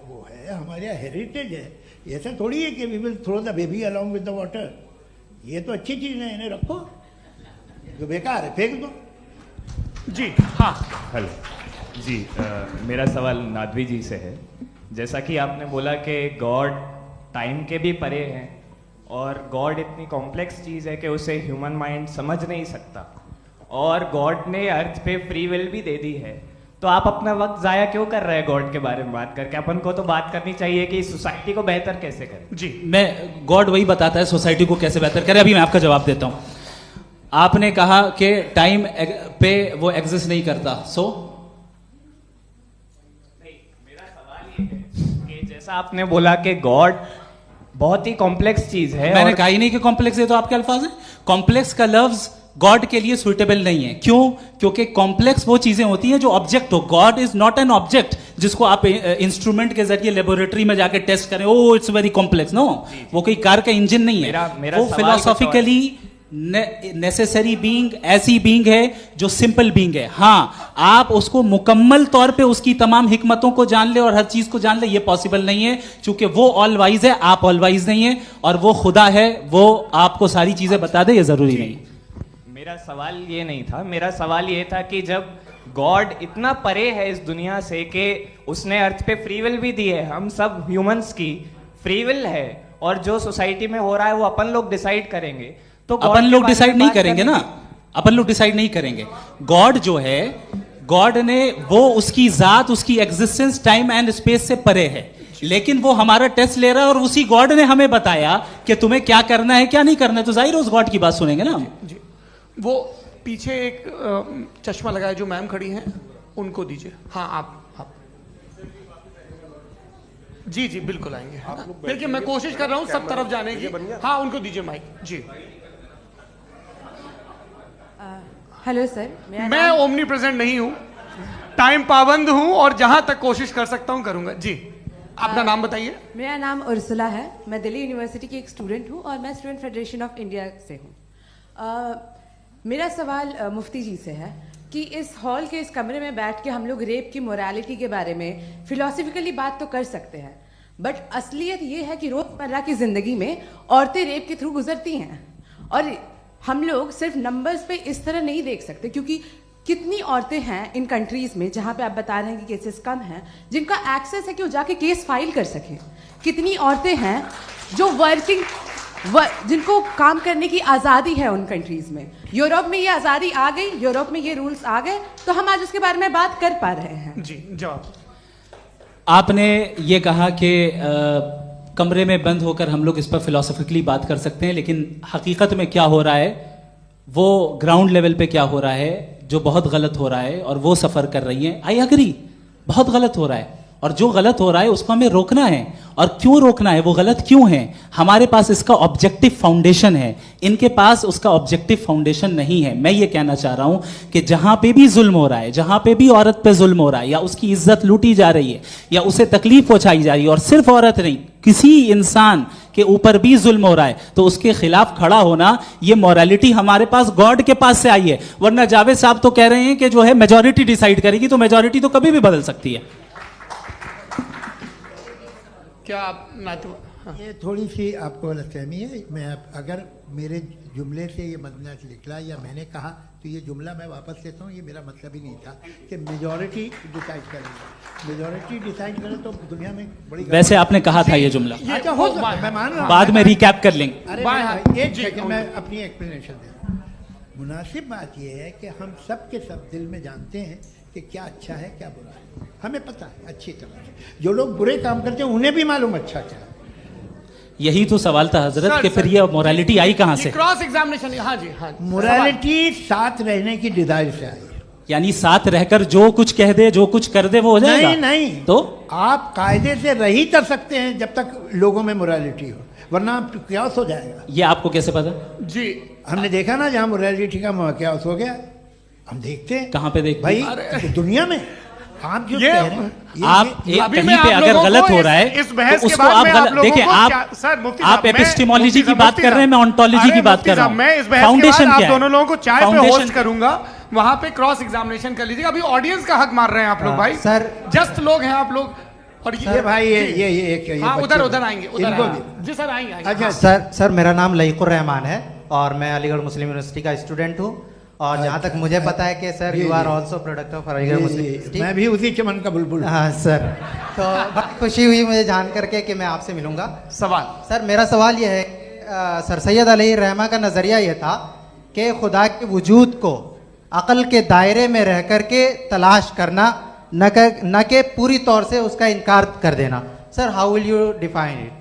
वो है, हमारा हेरिटेज है। ऐसा थोड़ी है कि we will throw the baby along with the water. ये तो अच्छी चीज़ है, इन्हें रखो, जो बेकार है फेंक दो। जी हाँ। हेलो जी, मेरा सवाल नादवी जी से है। जैसा कि आपने बोला कि गॉड टाइम के भी परे हैं और गॉड इतनी कॉम्प्लेक्स चीज़ है कि उसे ह्यूमन माइंड समझ नहीं सकता, और गॉड ने अर्थ पे फ्री विल भी दे दी है, तो आप अपना वक्त ज़ाया क्यों कर रहे हैं गॉड के बारे में बात करके? अपन को तो बात करनी चाहिए कि सोसाइटी को बेहतर कैसे करें। जी, मैं गॉड वही बताता है सोसाइटी को कैसे बेहतर करे। अभी मैं आपका जवाब देता हूं। आपने कहा कि टाइम पे वो एग्जिस्ट नहीं करता, मेरा सवाल ये है कि जैसा आपने बोला कि गॉड बहुत ही कॉम्प्लेक्स चीज है। मैंने कहा ही नहीं कि कॉम्प्लेक्स है, तो आपके अल्फाज हैं। कॉम्प्लेक्स का लफ्ज गॉड के लिए सुइटेबल नहीं है। क्यों? क्योंकि कॉम्प्लेक्स वो चीजें होती हैं जो ऑब्जेक्ट हो। God is not an object जिसको आप इंस्ट्रूमेंट के जरिए लेबोरेटरी में जाके टेस्ट करें, oh it's very complex. No, वो कोई कार का इंजन नहीं है। वो फिलोसॉफिकली नेसेसरी बीइंग ऐसी बीइंग है जो सिंपल बीइंग है। हाँ, आप उसको मुकम्मल तौर पे उसकी तमाम हिकमतों को जान ले और हर चीज को जान ले, ये पॉसिबल नहीं है, क्योंकि वो ऑल वाइज है, आप ऑल वाइज नहीं है, और वो खुदा है, वो आपको सारी चीजें बता दे, ये जरूरी नहीं। मेरा सवाल ये नहीं था, मेरा सवाल ये था कि जब गॉड इतना परे है इस दुनिया से कि उसने अर्थ पे फ्री विल भी दी है, हम सब ह्यूमंस की फ्री विल है, और जो सोसाइटी में हो रहा है वो अपन लोग डिसाइड करेंगे, तो अपन लोग डिसाइड नहीं करेंगे ना, अपन लोग डिसाइड नहीं करेंगे। गॉड जो है, गॉड ने वो उसकी जात, उसकी एग्जिस्टेंस टाइम एंड स्पेस से परे है, लेकिन वो हमारा टेस्ट ले रहा है और उसी गॉड ने हमें बताया कि तुम्हें क्या करना है क्या नहीं करना है, तो जाहिर है उस गॉड की बात सुनेंगे ना हम। जी, वो पीछे एक चश्मा लगाया जो मैम खड़ी हैं, उनको दीजिए। हाँ, आप जी जी बिल्कुल आएंगे। देखिए मैं कोशिश कर रहा हूँ सब तरफ जाने की। हाँ, उनको दीजिए माइक। जी, हेलो सर, मैं ओमनी प्रेजेंट नहीं हूँ, टाइम पाबंद हूँ, और जहां तक कोशिश कर सकता हूँ करूंगा। जी, अपना नाम बताइए। मेरा नाम उर्सुला है, मैं दिल्ली यूनिवर्सिटी की एक स्टूडेंट हूँ और मैं स्टूडेंट फेडरेशन ऑफ इंडिया से हूँ। मेरा सवाल मुफ्ती जी से है कि इस हॉल के इस कमरे में बैठ के हम लोग रेप की मोरालिटी के बारे में फिलोसफिकली बात तो कर सकते हैं, बट असलियत ये है कि रोजमर्रा की जिंदगी में औरतें रेप के थ्रू गुजरती हैं, और हम लोग सिर्फ नंबर्स पे इस तरह नहीं देख सकते, क्योंकि कितनी औरतें हैं इन कंट्रीज में जहां पे आप बता रहे हैं कि केसेस कम हैं, जिनका एक्सेस है कि वो जाके केस फाइल कर सकें। कितनी औरतें हैं जो जिनको काम करने की आज़ादी है उन कंट्रीज में। यूरोप में ये आज़ादी आ गई, यूरोप में ये रूल्स आ गए, तो हम आज उसके बारे में बात कर पा रहे हैं। जी, जवाब। आपने ये कहा कि कमरे में बंद होकर हम लोग इस पर फिलोसफिकली बात कर सकते हैं, लेकिन हकीकत में क्या हो रहा है, वो ग्राउंड लेवल पे क्या हो रहा है, जो बहुत गलत हो रहा है, और वो सफ़र कर रही हैं। आई अग्री, बहुत गलत हो रहा है, और जो गलत हो रहा है उसको हमें रोकना है। और क्यों रोकना है, वो गलत क्यों है? हमारे पास इसका ऑब्जेक्टिव फाउंडेशन है, इनके पास उसका ऑब्जेक्टिव फाउंडेशन नहीं है। मैं ये कहना चाह रहा हूं कि जहां पे भी जुल्म हो रहा है, जहां पे भी औरत पे जुल्म हो रहा है, या उसकी इज्जत लूटी जा रही है, या उसे तकलीफ पहुंचाई जा रही है, और सिर्फ औरत नहीं, किसी इंसान के ऊपर भी जुल्म हो रहा है, तो उसके खिलाफ खड़ा होना, ये मॉरलिटी हमारे पास गॉड के पास से आई है। वरना जावेद साहब तो कह रहे हैं कि जो है मेजॉरिटी डिसाइड करेगी, तो मेजॉरिटी तो कभी भी बदल सकती है। क्या आप ये थोड़ी सी आपको गलतफहमी है। मैं अगर मेरे जुमले से ये मदना निकला या मैंने कहा, तो ये जुमला मैं वापस लेता हूँ। ये मेरा मतलब ही नहीं था कि मेजॉरिटी डिसाइड करेगी। मेजॉरिटी डिसाइड करे तो दुनिया में बड़ी, वैसे आपने कहा था ये जुमला। अच्छा, हो सकता है, मैं मान रहा हूँ, बाद में रिकैप कर लेंगे। अरे एक सेकंड, मैं अपनी एक्सप्लेनेशन देता हूँ। मुनासिब बात यह है कि हम सब के सब दिल में जानते हैं कि क्या अच्छा है क्या बुरा है, हमें पता है अच्छी तरह से। जो लोग बुरे काम करते हैं उन्हें भी मालूम अच्छा क्या है। यही तो सवाल था हजरत कि फिर ये मोरालिटी आई कहाँ से? Cross examination. हाँ जी, हाँ। मोरालिटी साथ रहने की डिजायर से आई है, यानी साथ रहकर जो कुछ कह दे, जो कुछ कर दे, वो हो जाएगा? नहीं तो आप कायदे से रही कर सकते हैं जब तक लोगों में मोरालिटी हो, वरना क्यास हो जाएगा। ये आपको कैसे पता? जी हमने देखा ना, जहाँ मोरालिटी का क्यास हो गया, हम देखते हैं। कहाँ पे देखते भाई हैं? दुनिया में। आप जो ये- कह रहे हैं, आप एक कहीं पे अगर गलत हो रहा है इस बहस तो के उसको बाद आप मैं गलत देखिए। सर मुफ्ती आप साहब, मैं- एपिस्टेमोलॉजी की मुफ्ती बात साहब, कर रहे हैं, मैं ऑन्टोलॉजी की बात कर रहा हूँ। मैं इस बहस के फाउंडेशन बाद आप क्या है? दोनों लोगों को चाय पे फाउंडेशन होस्ट करूंगा, वहां पे क्रॉस एग्जामिनेशन कर लीजिएगा। अभी ऑडियंस का हक मार रहे हैं आप लोग भाई। सर जस्ट लोग हैं आप लोग। और ये भाई ये हाँ, बच्चे- उधर आएंगे, उधर इनको आएंगे। भी। जी सर आएंगे। अच्छा सर मेरा नाम लईकुर रहमान है और मैं अलीगढ़ मुस्लिम यूनिवर्सिटी का स्टूडेंट हूँ। और जहाँ तक मुझे पता है कि sir you are also product of Aligarh Muslim University. मैं भी उसी चमन का बुलबुल। हाँ सर, तो बड़ी खुशी हुई मुझे जान करके कि मैं आपसे मिलूंगा। सवाल सर मेरा सवाल यह है, सर सैयद अलैहिर्रहमा का नज़रिया यह था कि खुदा के वजूद को अक़ल के दायरे में रह कर के तलाश करना, न कि पूरी तौर से उसका इनकार कर देना। Sir how will you define it?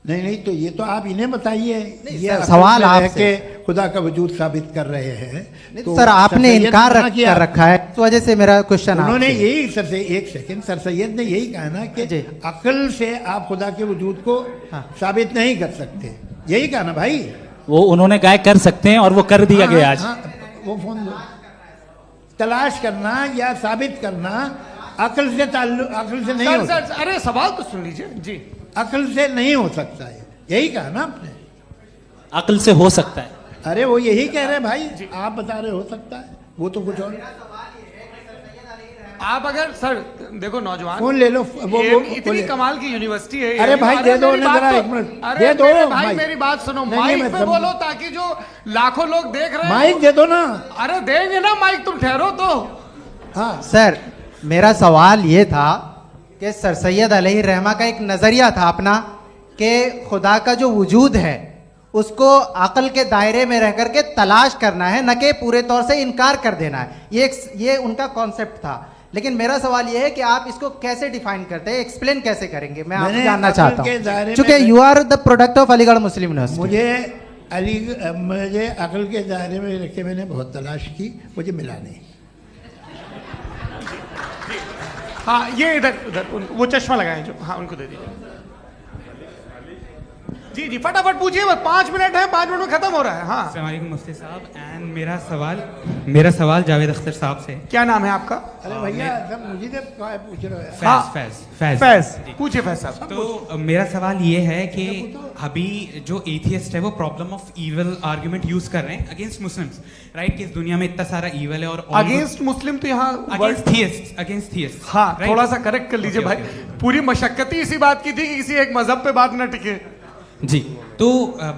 नहीं तो ये तो आप इन्हें बताइए। ये सर, सवाल आपसे के खुदा का वजूद साबित कर रहे हैं तो सर आपने इनकार कर रखा है, इस वजह से मेरा क्वेश्चन उन्होंने यही सर से एक सेकंड, सर सैयद ने यही कहा ना कि अकल से आप खुदा के वजूद को साबित नहीं कर सकते, यही कहा ना भाई। वो उन्होंने कहा कर सकते हैं और वो कर दिया गया आज। वो फोन दो। तलाश करना या साबित करना अकल से अकल से नहीं हो सकता। अरे सवाल तो सुन लीजिए जी। अकल से नहीं हो सकता है, यही कहा ना आपने। अकल से हो सकता है। अरे वो यही कह रहे हैं भाई, आप बता रहे हो सकता है, वो तो कुछ और। आप अगर सर देखो नौजवान फोन ले लो, वो इतनी कमाल की यूनिवर्सिटी है। अरे भाई दे दो ना जरा, एक मिनट दे दो भाई। मेरी बात सुनो, माइक पे बोलो ताकि जो लाखों लोग देख रहे हैं। माइक दे दो ना। अरे देंगे ना माइक, तुम ठहरो तो। हाँ सर मेरा सवाल ये था कि सर सैयद अलैहिर्रहमा का एक नज़रिया था अपना कि खुदा का जो वजूद है उसको अक़ल के दायरे में रह करके तलाश करना है, न कि पूरे तौर से इनकार कर देना है। ये उनका कॉन्सेप्ट था। लेकिन मेरा सवाल ये है कि आप इसको कैसे डिफाइन करते हैं, एक्सप्लेन कैसे करेंगे? मैं आपसे जानना चाहता हूँ, क्योंकि you are the product of Aligarh Muslim University. मुझे अकल के दायरे में रखे मैंने बहुत तलाश की, मुझे मिला नहीं। हाँ ये इधर वो चश्मा लगाए जो, हाँ उनको दे दीजिए। जी फटाफट पूछिए, बस 5 मिनट है, 5 मिनट में खत्म हो रहा है। हाँ अस्सलाम वालेकुम मुफ्ती साहब। एंड मेरा सवाल जावेद अख्तर साहब से। क्या नाम है आपका? अरे भैया सब मुझे पूछ रहे हो। फैज पूछिए फैज साहब। तो मेरा सवाल ये है कि अभी जो एथियस्ट है वो problem of evil argument use कर रहे हैं अगेंस्ट मुस्लिम्स, राइट? कि इस दुनिया में इतना सारा इविल है और अगेंस्ट मुस्लिम तो यहाँ अगेंस्ट थियस्ट। हाँ थोड़ा सा करेक्ट कर लीजिए भाई। पूरी मशक्कत ही इसी बात की थी कि किसी एक मजहब पे बात न टिके। जी तो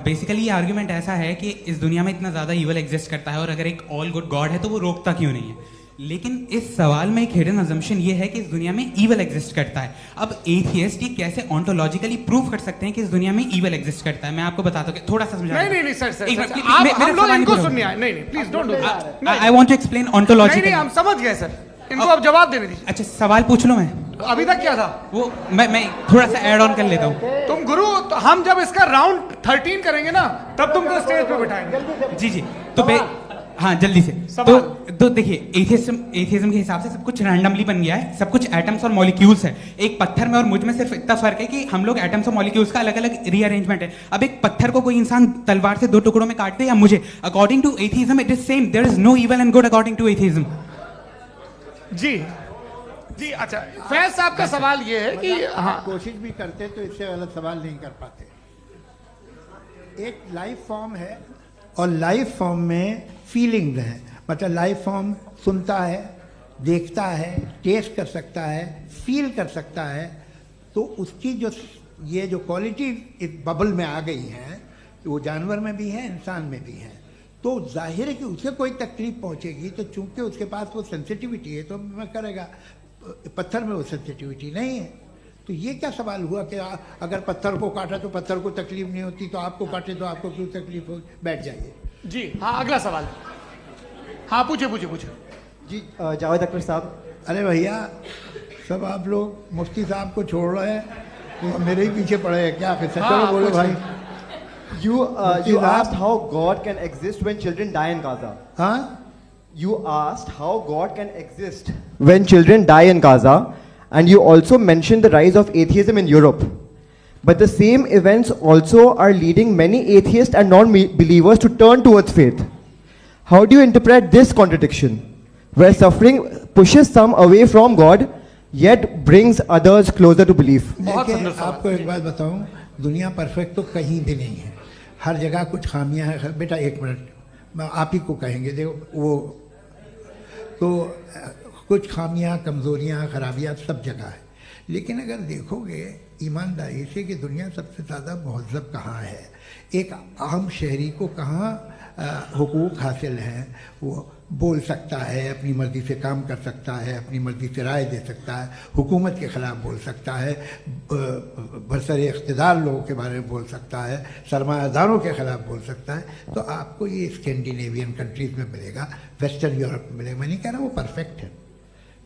बेसिकली ये आर्ग्यूमेंट ऐसा है कि इस दुनिया में इतना ज़्यादा ईवल एग्जिस्ट करता है और अगर एक ऑल गुड गॉड है तो वो रोकता क्यों नहीं है? लेकिन इस सवाल में एक हिडन अजम्पशन ये है कि इस दुनिया में ईवल एग्जिस्ट करता है। अब एथियस्ट ये कैसे ऑन्टोलॉजिकली प्रूव कर सकते हैं कि इस दुनिया में ईवल एग्जिस्ट करता है? मैं आपको बताता हूँ, थोड़ा सा समझा। नहीं सर हम लोग इनको सुनने आए। नहीं please don't do. I want to explain ontologically. नहीं हम समझ गए सर, इनको अब जवाब देने दीजिए। अच्छा सवाल पूछ लो। मैं अभी तक क्या था वो मैं थोड़ा सा ऐड ऑन कर लेता हूँ। तुम गुरु, तो हम जब इसका राउंड 13 करेंगे ना तब तुमको स्टेज पे बिठाएंगे। जी तो हाँ जल्दी से। तो देखिए एथियज्म के हिसाब से सब कुछ रैंडमली बन गया है, सब कुछ एटम्स और मॉलिक्यूल्स है। एक पत्थर में और मुझ में सिर्फ इतना फर्क है कि हम लोग एटम्स और मॉलिक्यूल्स का अलग अलग रीअरेंजमेंट है। अब एक पत्थर को कोई इंसान तलवार से 2 टुकड़ों में काट दे या मुझे, according to atheism it is same. There is no evil and good according to atheism. जी अच्छा फैज साहब का सवाल ये है कि हाँ कोशिश भी करते तो इससे गलत सवाल नहीं कर पाते। एक लाइफ फॉर्म है और लाइफ फॉर्म में फीलिंग्स हैं, मतलब लाइफ फॉर्म सुनता है, देखता है, टेस्ट कर सकता है, फील कर सकता है। तो उसकी ये जो क्वालिटी इस बबल में आ गई है वो जानवर में भी है, इंसान में भी है। तो जाहिर है कि उसे कोई तकलीफ पहुंचेगी, तो चूंकि उसके पास वो सेंसिटिविटी है तो मैं करेगा। पत्थर में वो सेंसिटिविटी नहीं है। तो ये क्या सवाल हुआ कि अगर पत्थर को काटा तो पत्थर को तकलीफ नहीं होती, तो आपको काटे तो आपको क्यों तकलीफ हो? बैठ जाइए। जी हाँ अगला सवाल। हाँ पूछे जी जावेद अख्तर साहब। अरे भैया सब आप लोग मुफ्ती साहब को छोड़ रहे हैं तो मेरे ही पीछे पड़े हैं क्या? फिर चलो बोलो भाई। You asked how God can exist when children die in Gaza. हाँ you asked how God can exist when children die in Gaza, and you also mentioned the rise of atheism in Europe. But the same events also are leading many atheists and non-believers to turn towards faith. How do you interpret this contradiction, where suffering pushes some away from God, yet brings others closer to belief? देखिए, आपको एक बात बताऊं, दुनिया perfect तो कहीं भी नहीं है, हर जगह कुछ खामियां हैं। बेटा एक मिनट, मैं आप ही को कहेंगे, देखो वो तो कुछ खामियां, कमज़ोरियां, खराबियां सब जगह है। लेकिन अगर देखोगे ईमानदारी से कि दुनिया सबसे ज़्यादा महज़ब कहाँ है, एक आम शहरी को कहाँ हुकूक हासिल हैं, वो बोल सकता है, अपनी मर्ज़ी से काम कर सकता है, अपनी मर्ज़ी से राय दे सकता है, हुकूमत के ख़िलाफ़ बोल सकता है, बरसरे इक़्तिदार लोगों के बारे में बोल सकता है, सरमायादारों के ख़िलाफ़ बोल सकता है। तो आपको ये स्कैंडिनेवियन कंट्रीज़ में मिलेगा, वेस्टर्न यूरोप में मिलेगा। मैं नहीं कह रहा वो परफेक्ट है,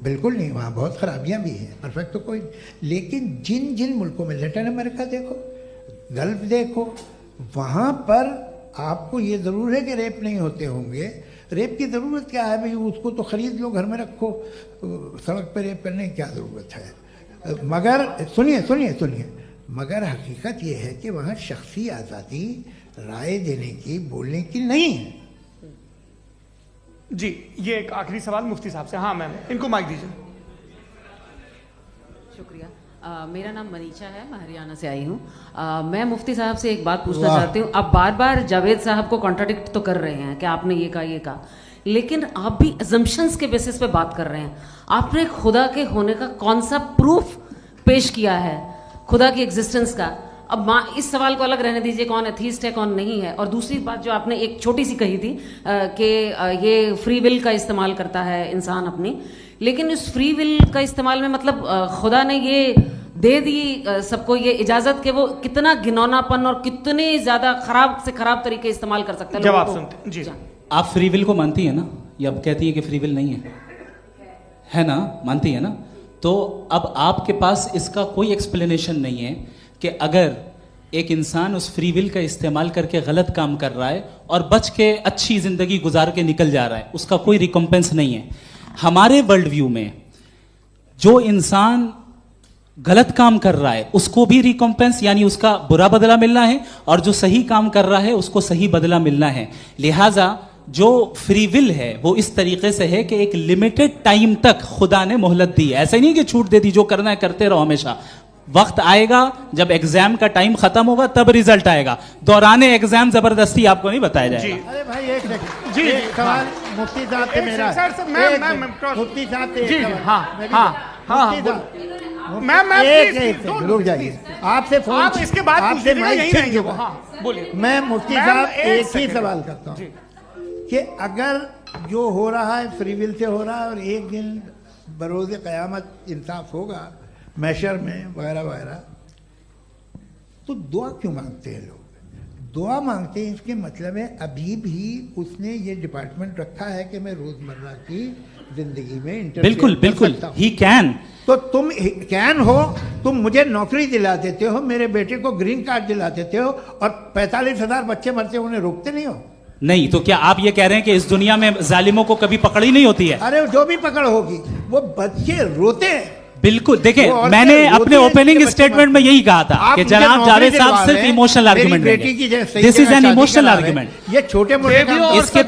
बिल्कुल नहीं, वहाँ बहुत ख़राबियाँ भी हैं, परफेक्ट तो कोई। लेकिन जिन जिन मुल्कों में, लैटिन अमेरिका देखो, गल्फ देखो, वहाँ पर आपको ये ज़रूर है कि रेप नहीं होते होंगे। रेप की ज़रूरत क्या है भाई, उसको तो ख़रीद लो, घर में रखो, सड़क पर रेप करने की क्या ज़रूरत है। मगर सुनिए सुनिए सुनिए, मगर हकीकत ये है कि वहाँ शख्सी आज़ादी राय देने की, बोलने की नहीं है। जी, ये एक आखिरी सवाल मुफ्ती साहब से। हाँ मैम, इनको माइक दीजिए। शुक्रिया। मेरा नाम मनीषा है, मैं हरियाणा से आई हूँ। मैं मुफ्ती साहब से एक बात पूछना चाहती हूँ। आप बार बार जावेद साहब को कॉन्ट्राडिक्ट तो कर रहे हैं कि आपने ये कहा, लेकिन आप भी अजम्पशंस के बेसिस पे बात कर रहे हैं। आपने खुदा के होने का कौन सा प्रूफ पेश किया है, खुदा की एग्जिस्टेंस का? अब इस सवाल को अलग रहने दीजिए, कौन एथीस्ट है कौन नहीं है। और दूसरी बात जो आपने एक छोटी सी कही थी कि ये फ्री विल का इस्तेमाल करता है इंसान अपनी, लेकिन इस फ्री विल का इस्तेमाल में मतलब खुदा ने ये दे दी सबको ये इजाजत कि वो कितना घिनौनापन और कितने ज्यादा खराब से खराब तरीके इस्तेमाल कर सकता है। जवाब सुनते जी। आप फ्री विल को मानती है ना, या अब कहती है कि फ्री विल नहीं है ना, मानती है ना? तो अब आपके पास इसका कोई एक्सप्लेनेशन नहीं है कि अगर एक इंसान उस फ्री विल का इस्तेमाल करके गलत काम कर रहा है और बच के अच्छी जिंदगी गुजार के निकल जा रहा है, उसका कोई रिकम्पेंस नहीं है। हमारे वर्ल्ड व्यू में जो इंसान गलत काम कर रहा है उसको भी रिकम्पेंस यानी उसका बुरा बदला मिलना है, और जो सही काम कर रहा है उसको सही बदला मिलना है। लिहाजा जो फ्री विल है वो इस तरीके से है कि एक लिमिटेड टाइम तक खुदा ने मोहलत दी है। ऐसा नहीं कि छूट दे दी, जो करना है करते रहो हमेशा। वक्त आएगा जब एग्जाम का टाइम खत्म होगा तब रिजल्ट आएगा, दौराने एग्जाम जबरदस्ती आपको नहीं बताया जाएगा। अरे भाई एक जी सवाल मुफ्ती साहब से मेरा, मुफ्ती साहब से रुक जाइए, आपसे फोन, आप इसके बाद आपसे यहीं रहेंगे वो। हाँ बोलिए। मैं मुफ्ती साहब एक ही सवाल करता हूँ कि अगर जो हो रहा है फ्री विल से हो रहा है और एक दिन बरोज़ क़यामत इंसाफ होगा मैशर में वगैरह वगैरह, तो दुआ क्यों मांगते हैं लोग? दुआ मांगते हैं इसके मतलब है अभी भी उसने ये डिपार्टमेंट रखा है कि मैं रोजमर्रा की जिंदगी में बिल्कुल बिल्कुल ही कैन। तो तुम कैन हो, तुम मुझे नौकरी दिला देते हो, मेरे बेटे को ग्रीन कार्ड दिला देते हो, और 45,000 बच्चे मरते उन्हें रोकते नहीं हो। नहीं तो क्या आप ये कह रहे हैं कि इस दुनिया में जालिमों को कभी पकड़ ही नहीं होती है? अरे जो भी पकड़ होगी वो बच्चे रोते हैं। बिल्कुल, देखें मैंने अपने ओपनिंग स्टेटमेंट में यही कहा था कि जनाब जावेद साहब सिर्फ इमोशनल आर्गुमेंट देंगे। This is an emotional argument. ये छोटे मोटे इसके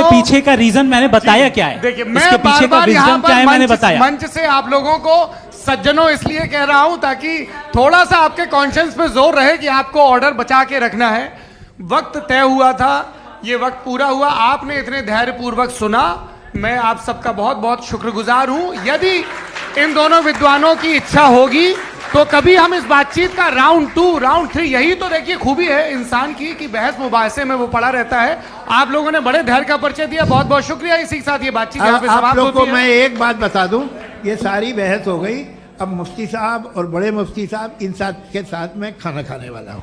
पीछे का रीजन मैंने बताया क्या है, इसके पीछे का रीजन क्या है मैंने बताया। मंच से आप लोगों को सज्जनों इसलिए कह रहा हूं ताकि थोड़ा सा आपके कॉन्शियंस पे जोर रहे कि आपको ऑर्डर बचा के रखना है। वक्त तय हुआ था, ये वक्त पूरा हुआ, आपने इतने धैर्यपूर्वक सुना, मैं आप सबका बहुत बहुत शुक्रगुजार हूं। यदि इन दोनों विद्वानों की इच्छा होगी तो कभी हम इस बातचीत का राउंड 2, राउंड 3, यही तो देखिए खूबी है इंसान की कि बहस मुबाहसे में वो पड़ा रहता है। आप लोगों ने बड़े धैर्य का परिचय दिया, बहुत बहुत शुक्रिया। इसी के साथ ये बातचीत यहाँ पे समाप्त होती है। मैं एक बात बता दूं, ये सारी बहस हो गई, अब मुफ्ती साहब और बड़े मुफ्ती साहब इन साथ के साथ मैं खाना खाने वाला हूँ।